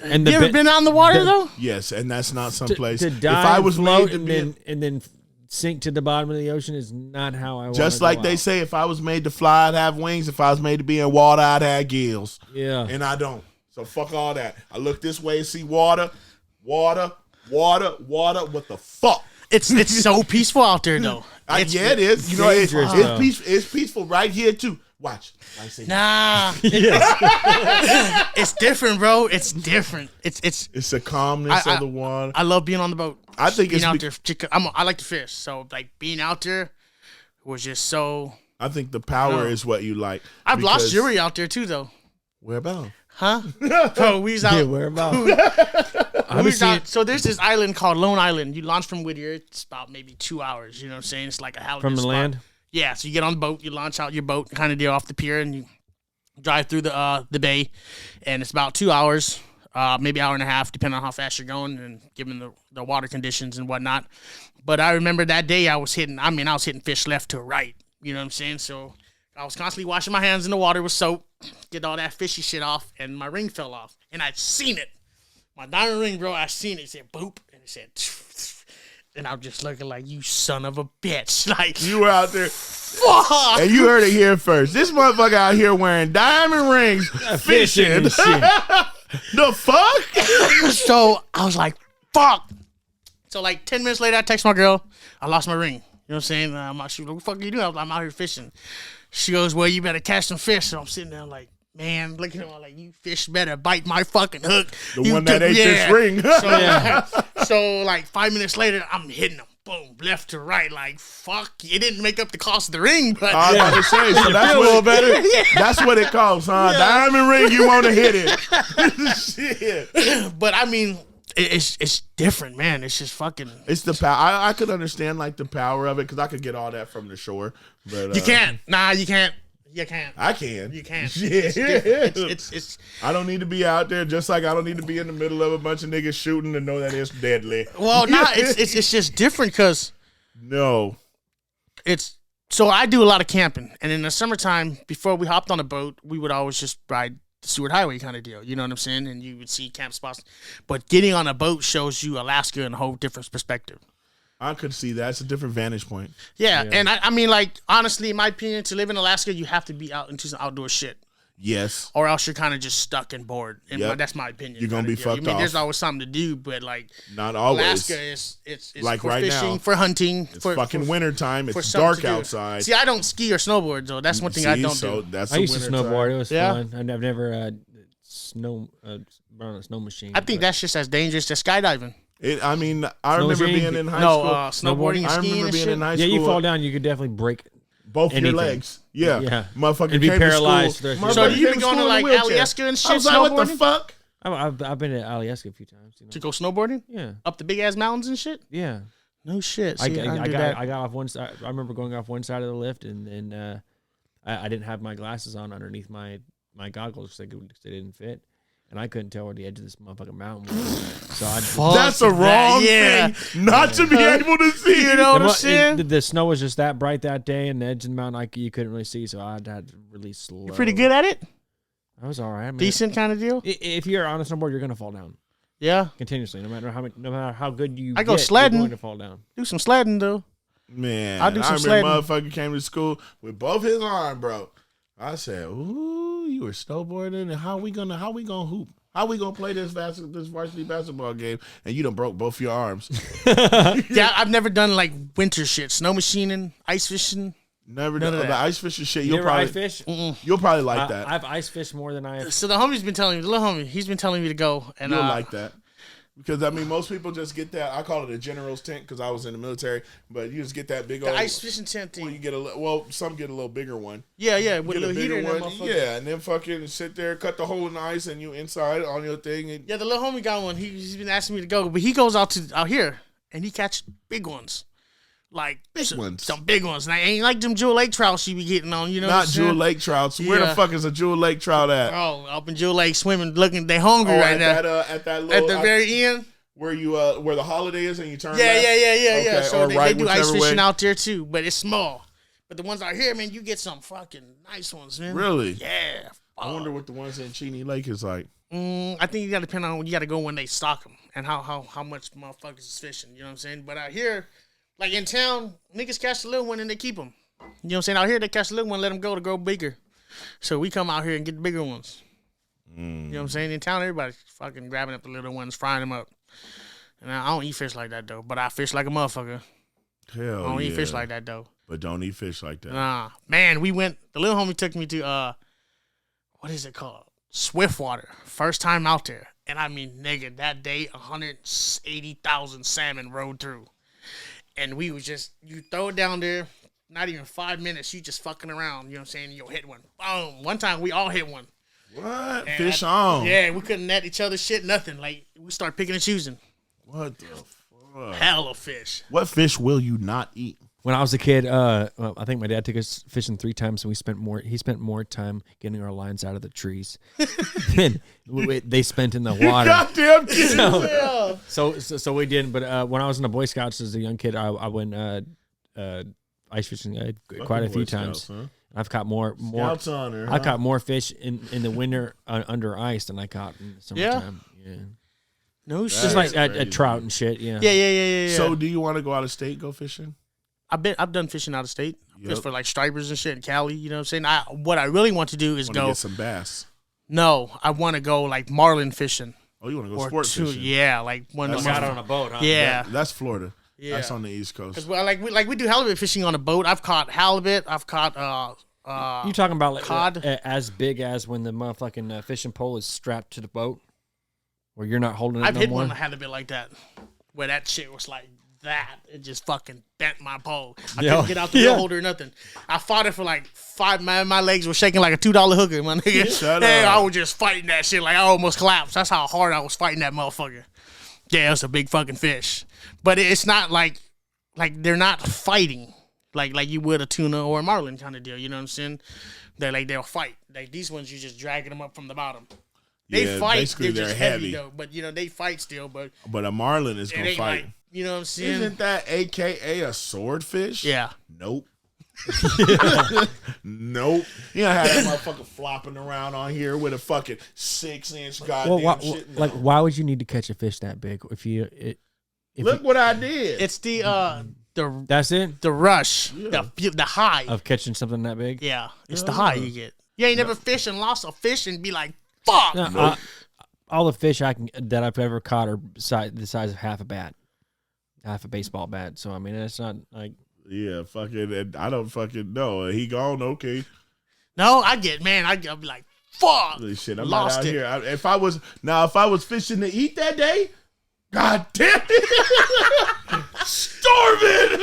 And You ever been out in the water though? Yes, and that's not someplace. to die if I was float made to be, and then sink to the bottom of the ocean is not how I want. just like they say, if I was made to fly, I'd have wings. If I was made to be in water, I'd have gills. Yeah, And I don't. So fuck all that. I look this way and see water, water, water, water. What the fuck? It's so peaceful out there though. Yeah, it is. You know, it's dangerous, it's peaceful right here too. Watch. I say Nah. It's different, bro. It's different. It's it's the calmness of the water. I love being on the boat. I think being it's out be- there. I like to fish, so like being out there was just so. I think the power No. is what you like. I've lost because- jewelry out there too, though. Where about? Huh? Bro, we was out. yeah. Where about? We was out. So there's this island called Lone Island. You launch from Whittier. It's about maybe 2 hours. You know what I'm saying? It's like a halibut From the spot. land? Yeah. So you get on the boat. You launch out your boat, kind of deal off the pier, and you drive through the bay, and it's about 2 hours, maybe hour and a half, depending on how fast you're going and given the water conditions and whatnot. But I remember that day I was hitting fish left to right. You know what I'm saying? So I was constantly washing my hands in the water with soap, get all that fishy shit off, and my ring fell off. And I'd seen it. My diamond ring, bro, I seen it. It said boop, and it said, and I'm just looking like, you son of a bitch. Like, You were out there, fuck. and you heard it here first. This motherfucker out here wearing diamond rings, fishing. and shit. The fuck? So I was like, fuck. So like 10 minutes later, I text my girl, I lost my ring. You know what I'm saying? I'm not sure. What the fuck are you doing? I'm out here fishing. She goes, well, you better catch some fish. So I'm sitting there like, man, looking at her like, you fish better bite my fucking hook. The You one that ate this ring. So like 5 minutes later, I'm hitting them. Boom, left to right. Like, fuck. It didn't make up the cost of the ring, but I was about to say, so that's a what little better. That's what it costs, huh? Diamond ring, you want to hit it. Shit. but I mean, it's different, man. It's just fucking. It's the power. I could understand like the power of it because I could get all that from the shore. But You can't. Nah, you can't. You can't. I can. You can't. Shit. It's I don't need to be out there just like I don't need to be in the middle of a bunch of niggas shooting to know that it's deadly. well, nah. It's just different because No. it's. So I do a lot of camping, and in the summertime, before we hopped on a boat, we would always just ride the Seward Highway kind of deal. You know what I'm saying? And you would see camp spots, but getting on a boat shows you Alaska in a whole different perspective. I could see that. It's a different vantage point. Yeah, and I mean, like, honestly, in my opinion, to live in Alaska, you have to be out into some outdoor shit, Yes. or else you're kind of just stuck and bored. And Yep. that's my opinion. You're gonna kinda be deal. fucked I mean, there's off. always something to do, but like Not always. Alaska is it's Like for right fishing, now. for hunting, It's for fucking wintertime. for It's something dark to do. outside. See, I don't ski or snowboard, though. That's one thing I don't do. That's I the used to wintertime. snowboard. It was Yeah? fun. I've never run a snow machine. I think but- that's just as dangerous as skydiving. I mean, I remember machine? being in high No, school. snowboarding and I skiing remember and being shit. in high Yeah, school. you fall down, you could definitely break. Both anything. your legs. Yeah. Yeah. Motherfucker And be came paralyzed to the school. rest of So your do you Motherfucker be came going to school in a like wheelchair. Alyeska and I shit was like, what the snowboarding? fuck? I've been to Alyeska a few times. You know? To go snowboarding Yeah, up the big ass mountains and shit? yeah. No shit. I See, I do got that. I got off one side. I remember going off one side of the lift, and then I didn't have my glasses on underneath my goggles because they didn't fit, and I couldn't tell where the edge of this motherfucking mountain was. So I Fuck That's a that, wrong yeah. thing not to be able to see. You know what I'm saying? the snow was just that bright that day, and the edge of the mountain you couldn't really see, so I had to really slow. You're pretty good at it? I was all right. I mean, Decent kind of deal? If you're on a snowboard, you're gonna fall down Yeah. continuously, no matter how good you. I go get, sledding. You're going to fall down. Do some sledding, though. Man, I'll do some I sledding. remember motherfucker came to school with both his arms, bro. I said, "Ooh, you were snowboarding, and how we gonna hoop? How we gonna play this varsity basketball game? And you done broke both your arms." Yeah, I've never done like winter shit, snow machining, ice fishing. Never None done of the that. ice fishing shit. You You'll ever ice probably fish? you'll probably like that. I've ice fished more than I have. So the homie's been telling me, the little homie, he's been telling me to go, and You'll like that. Because, I mean, most people just get that. I call it a general's tent because I was in the military. But you just get that big the old. ice fishing tent Well, thing. you get some get a little bigger one. Yeah, with a Get little heater in that one. motherfucker. Yeah, and then fucking sit there, cut the hole in the ice, and you inside on your thing. And Yeah, the little homie got one. He's been asking me to go, but he goes out here and he catch big ones, like Big ones. some big ones. And I ain't like them Jewel Lake trout she be getting on. You know, what Not I'm saying? Jewel Lake trout. So where the Yeah. fuck is a Jewel Lake trout at? Oh, up in Jewel Lake swimming, looking. They hungry right now. At that little At the very end. where you where the holiday is and you turn. Yeah. left? Yeah. Okay, So or they right, do ice whichever fishing way. out there too, but it's small. But the ones out here, man, you get some fucking nice ones, man. Really? Yeah. I wonder what the ones in Cheney Lake is like. I think you got to depend on you got to go when they stock them and how much motherfuckers is fishing. You know what I'm saying? But out here, like in town, niggas catch the little one and they keep them. You know what I'm saying? Out here, they catch the little one, let them go to grow bigger. So we come out here and get the bigger ones. You know what I'm saying? In town, everybody's fucking grabbing up the little ones, frying them up. And I don't eat fish like that though. But I fish like a motherfucker. Hell I don't eat yeah. fish like that though. But don't eat fish like that. Nah, man, we went. The little homie took me to what is it called? Swiftwater. First time out there, and I mean, nigga, that day 180,000 salmon rode through, and we was just you throw it down there, not even 5 minutes, you just fucking around. You know what I'm saying? You'll hit one. Boom. One time we all hit one. What? And Fish on. Yeah, we couldn't net each other shit. Nothing. Like we start picking and choosing. What the fuck? Hell of fish. What fish will you not eat? When I was a kid, well, I think my dad took us fishing 3 times, and he spent more time getting our lines out of the trees than they spent in the water. Goddamn kid. Yeah. So we didn't. But when I was in the Boy Scouts as a young kid, I went ice fishing quite a few times. Scouts, huh? I've caught more. Scouts honor, I huh? caught more fish in the winter under ice than I caught in the summertime. Yeah. No Just shit. like That's a crazy. trout and shit. Yeah. Yeah. So do you want to go out of state, go fishing? I've done fishing out of state. Yep. Fished for like stripers and shit in Cali. You know what I'm saying? What I really want to do is Want to go. get some bass? No, I want to go like marlin fishing. Oh, you want to go Or sport two, fishing? yeah, like one of That's them. got on a boat, huh? Yeah, That's Florida. Yeah. That's on the East Coast. because well, we do halibut fishing on a boat. I've caught halibut. I've caught You talking about like cod? as big as when the motherfucking fishing pole is strapped to the boat, where you're not holding it I've no hit more? one that halibut like that, where that shit was like that. It just fucking bent my pole. I Yeah. couldn't get out the reel holder or nothing. I fought it for like 5 minutes. My legs were shaking like a $2 hooker, my nigga. Shut And up. I was just fighting that shit. Like I almost collapsed. That's how hard I was fighting that motherfucker. Yeah, it's a big fucking fish, but it's not like they're not fighting like you would a tuna or a marlin kind of deal. You know what I'm saying? They'll fight. Like these ones, you just dragging them up from the bottom. They Yeah, fight. basically They're they're just heavy heavy. though. But they fight still. But But a marlin is it gonna ain't fight. like you know what I'm saying? Isn't that AKA a swordfish? Yeah. Nope. Nope. You know how that motherfucker flopping around on here with a fucking 6-inch goddamn Well, shit. like, why would you need to catch a fish that big if you? Look what I did. It's the That's it rush, Yeah. the high. of catching something that big. Yeah, it's the high you get. You ain't never fished and lost a fish and be like, fuck. No, all the fish that I've ever caught are the size of half a baseball bat. So I mean, it's not like Yeah, fucking. And I don't fucking know. He gone. Okay. No, I get, man. I'll be like, fuck. Holy shit, I'm Lost not out it. here. If I was fishing to eat that day, god damn it, starving.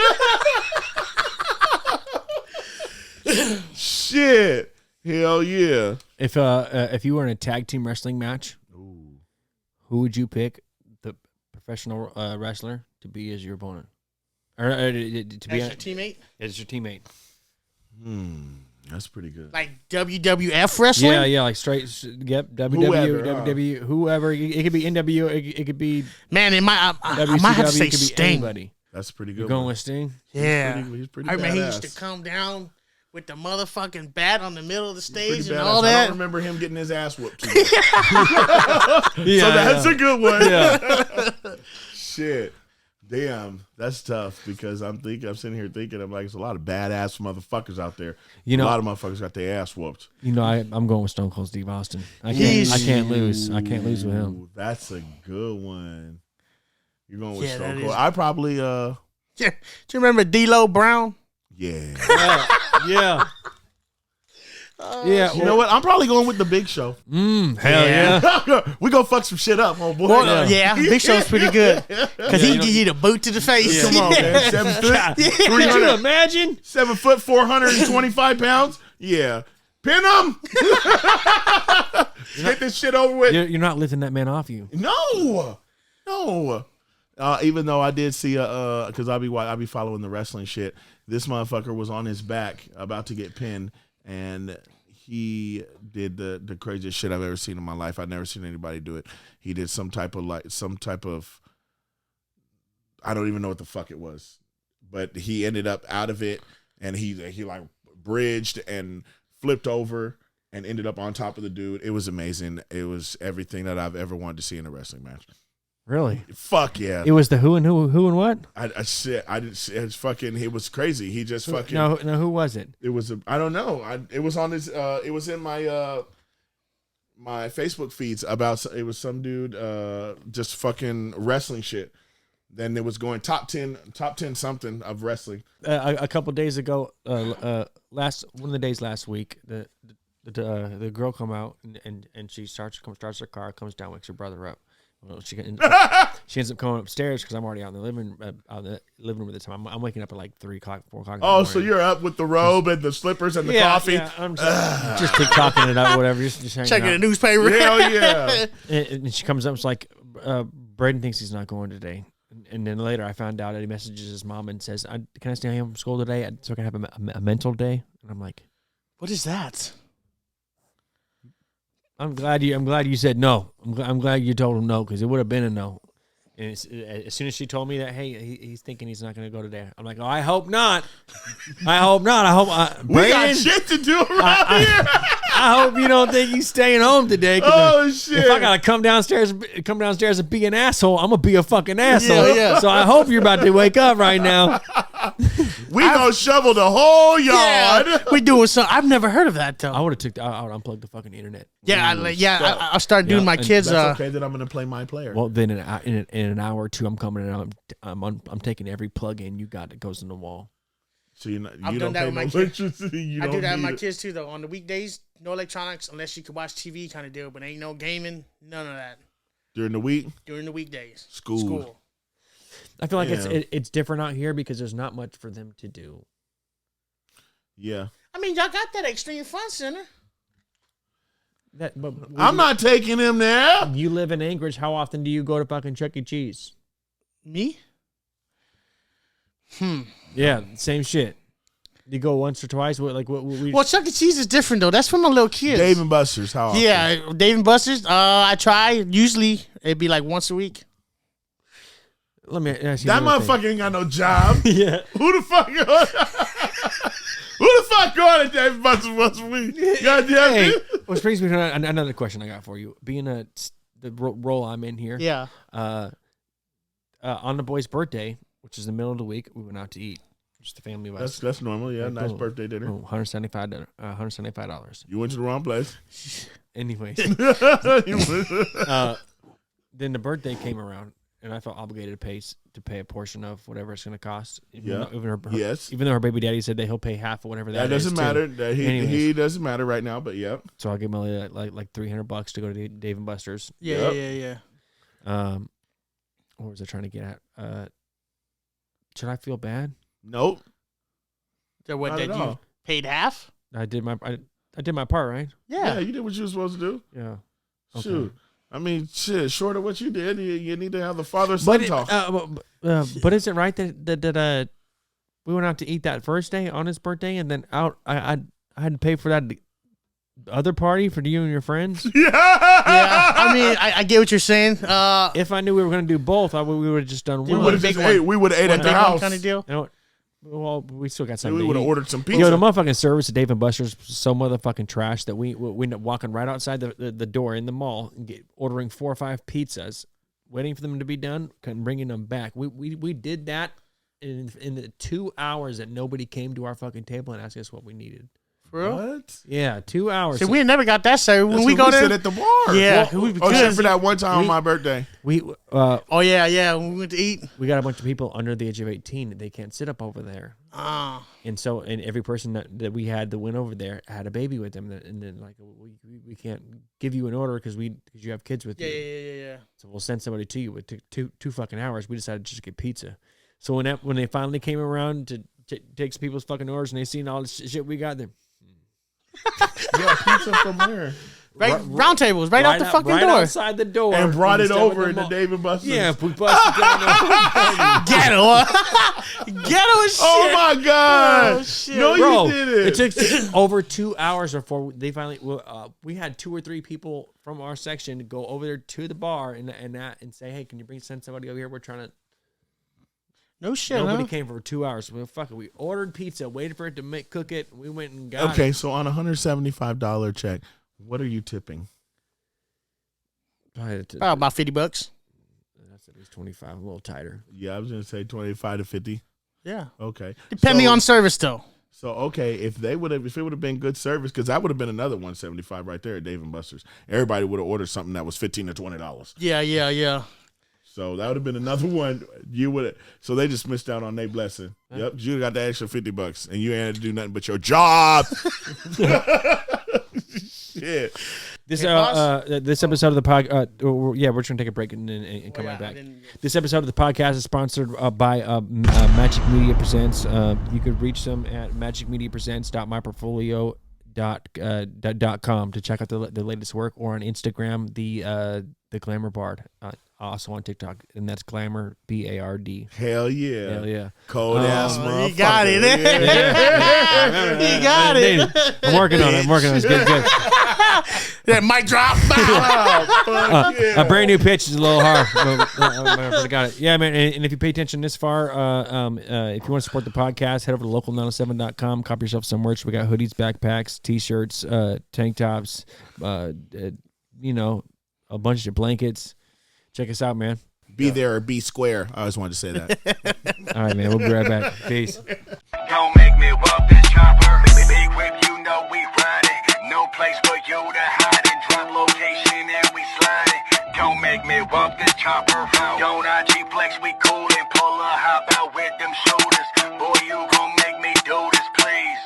Shit, hell yeah. if you were in a tag team wrestling match, who would you pick the professional wrestler to be as your opponent, or to be As your teammate? as your teammate? That's pretty good. Like WWF wrestling? Yeah, like straight. Yep, Whoever, WWE, whoever. It could be NW. It could be Man, I might WCW. have to say it could be Sting. anybody. That's pretty good. You're going one. with Sting? Yeah. He's pretty I remember he used badass. to come down with the motherfucking bat on the middle of the Pretty stage and badass. all I that. don't remember him getting his ass whooped too much. Yeah, So that's a good one. yeah. Shit. Damn, that's tough because I'm sitting here thinking, I'm like, there's a lot of badass motherfuckers out there. You know, a lot of motherfuckers got their ass whooped. You know, I'm going with Stone Cold Steve Austin. I can't lose. I can't lose with him. Ooh, that's a good one. You're going with Yeah, Stone that Cold. is- I probably Yeah. Do you remember D'Lo Brown? yeah. Yeah. Yeah. You know what? I'm probably going with the Big Show. Hell yeah. We gonna fuck some shit up, homeboy. Well, yeah, Big Show's pretty good because he give you the boot to the face. Come on, man. 7 foot, Could you imagine? 7 foot, 425 pounds. Yeah, pin him. Get this shit over with. You're not lifting that man off you. No. Even though I did see because I be following the wrestling shit. This motherfucker was on his back about to get pinned, and he did the craziest shit I've ever seen in my life. I've never seen anybody do it. He did some type of I don't even know what the fuck it was, but he ended up out of it, and he like bridged and flipped over and ended up on top of the dude. It was amazing. It was everything that I've ever wanted to see in a wrestling match. Really? Fuck yeah! It was the who and what? I didn't. It's fucking. It was crazy. He just fucking. No, who was it? It was. I don't know. It was on his. It was in my my Facebook feeds about. It was some dude just fucking wrestling shit. Then it was going top 10 something of wrestling. A couple days ago, one of the days last week, the girl come out and she starts her car, comes down, wakes her brother up. Well, she ends up coming upstairs because I'm already out in the living room at the time. I'm waking up at like 3 o'clock, 4 o'clock. Oh, so you're up with the robe and the slippers and the coffee. Yeah, I'm just TikToking it up, whatever. Just hanging Checking out. the newspaper. Hell yeah! And she comes up, it's like, Braden thinks he's not going today. And then later I found out that he messages his mom and says, can I stay home from school today so I can have a mental day? And I'm like, What is that? I'm glad you said no. I'm glad you told him no, because it would have been a no. And as soon as she told me that, hey, he's thinking he's not going to go today, I'm like, oh, I hope not. I hope not. We got shit to do around here. I hope you don't think he's staying home today. Oh shit! If I gotta come downstairs and be an asshole, I'm gonna be a fucking asshole. Yeah. So I hope you're about to wake up right now. We gonna shovel the whole yard. Yeah, we doing something. I've never heard of that though. I would have I would unplug the fucking internet. Yeah, I started doing my and kids. That's okay. Then I'm gonna play my player. Well, then in an hour or two, I'm coming and I'm taking every plug in you got that goes in the wall. So you I've don't done that pay with no my kids. electricity. You I don't do that with need my it. kids too, though. On the weekdays, no electronics unless you can watch TV, kind of deal. But ain't no gaming, none of that During the week, during the weekdays. School. I feel like Yeah. it's different out here because there's not much for them to do. yeah. I mean, y'all got that Extreme Fun Center. But I'm not taking him there. You live in Anchorage. How often do you go to fucking Chuck E. Cheese? Me? Yeah, same shit. You go once or twice. What we? Well, Chuck E. Cheese is different though. That's for my little kids. Dave and Buster's. How often? Yeah, Dave and Buster's. I try. Usually, it'd be like once a week. Let me ask you That another thing. motherfucker ain't got no job. Yeah. Who the fuck? Who the fuck going to Dave and Buster's once a week? Goddamn Hey, it. which brings me to another question I got for you. Being the role I'm in here, Yeah. on the boy's birthday, which is the middle of the week, we went out to eat. Just the family of us. That's normal. Yeah, nice Boom. birthday dinner. Oh, $175. You went to the wrong place. Anyways, You went- then the birthday came around, and I felt obligated to pay a portion of whatever it's going to cost. Yeah. Even Yes. Even though her baby daddy said that he'll pay half or whatever That is, doesn't too. matter. That he Anyways. doesn't matter right now. But yeah. So I'll give him like $300 to go to Dave and Buster's. Yeah, Yep. yeah. What was I trying to get at? Should I feel bad? Nope. So what? Not That at you all. paid half? I did my part, right? Yeah, you did what you were supposed to do. Yeah. Okay. Shoot. I mean, shit. Short of what you did, you need to have the father-son talk. But is it right that we went out to eat that first day on his birthday, and then I had to pay for that other party for you and your friends? Yeah. I mean, I get what you're saying. If I knew we were going to do both, we would have just done We one. would have big just one. ate. We would have ate at the house. kind of deal. You know what? Well, we still got something. We to would have eat. ordered some pizza. Yo, the motherfucking service at Dave and Buster's was so motherfucking trash that we ended up walking right outside the door in the mall and ordering 4 or 5 pizzas waiting for them to be done, and bringing them back. We did that in the 2 hours that nobody came to our fucking table and asked us what we needed. For real? What? Yeah, 2 hours. See, we never got that service when we go sit there. at the bar. Yeah. Well, except for that one time on my birthday. Oh yeah, when we went to eat. We got a bunch of people under the age of 18. They can't sit up over there. And every person that we had that went over there had a baby with them. And then like, we can't give you an order because you have kids with you. Yeah. So we'll send somebody to you. It took two fucking hours. We decided to just get pizza. So when they finally came around to take some people's fucking orders and they seen all the shit we got them. Yeah, pizza from where? Round tables, right out the fucking right door. outside the door. And brought it over into into David Buster's. Yeah, we busted down. Ghetto shit. Oh my God! Oh, shit. No, Bro, you did it took over 2 hours before they finally. We had 2 or 3 people from our section go over there to the bar and say, "Hey, can you send somebody over here? We're trying to." No shit. Nobody huh? came for 2 hours. Well, fuck it. We ordered pizza, waited for it to cook it. We went and got it. Okay, so on a $175 check, what are you tipping? About $50. That's at least 25. A little tighter. Yeah, I was gonna say 25 to 50. Yeah. Okay, Depending on service, though. So if it would have been good service, because that would have been another 175 right there at Dave and Buster's. Everybody would have ordered something that was $15 to $20. Yeah. So that would have been another one. You would have. So they just missed out on their blessing. Yep, you got the extra $50, and you ain't had to do nothing but your job. Shit. This episode of the podcast, we're trying to take a break and come right back. This episode of the podcast is sponsored by Magic Media Presents. You could reach them at magicmediapresents.myportfolio.com to check out the latest work, or on Instagram, the Glamour Bard. Also on TikTok, and that's Glamour BARD. Hell yeah. Hell yeah. Cold ass motherfucker. You got it. Yeah. You got it. I'm working on it. It's good. That mic drop. A brand new pitch is a little hard. I got it. Yeah, man. And if you pay attention this far, if you want to support the podcast, head over to local907.com. Copy yourself some merch. We got hoodies, backpacks, t-shirts, tank tops, a bunch of blankets. Check us out, man. Be there or be square. I always wanted to say that. All right, man. We'll be right back. Peace. Don't make me walk this chopper. Big whip, you know we riding. No place for you to hide and drop location and we sliding. Don't make me walk this chopper. Don't IG flex, we cool and pull a hop out with them shoulders. Boy, you gon' make me do this, please.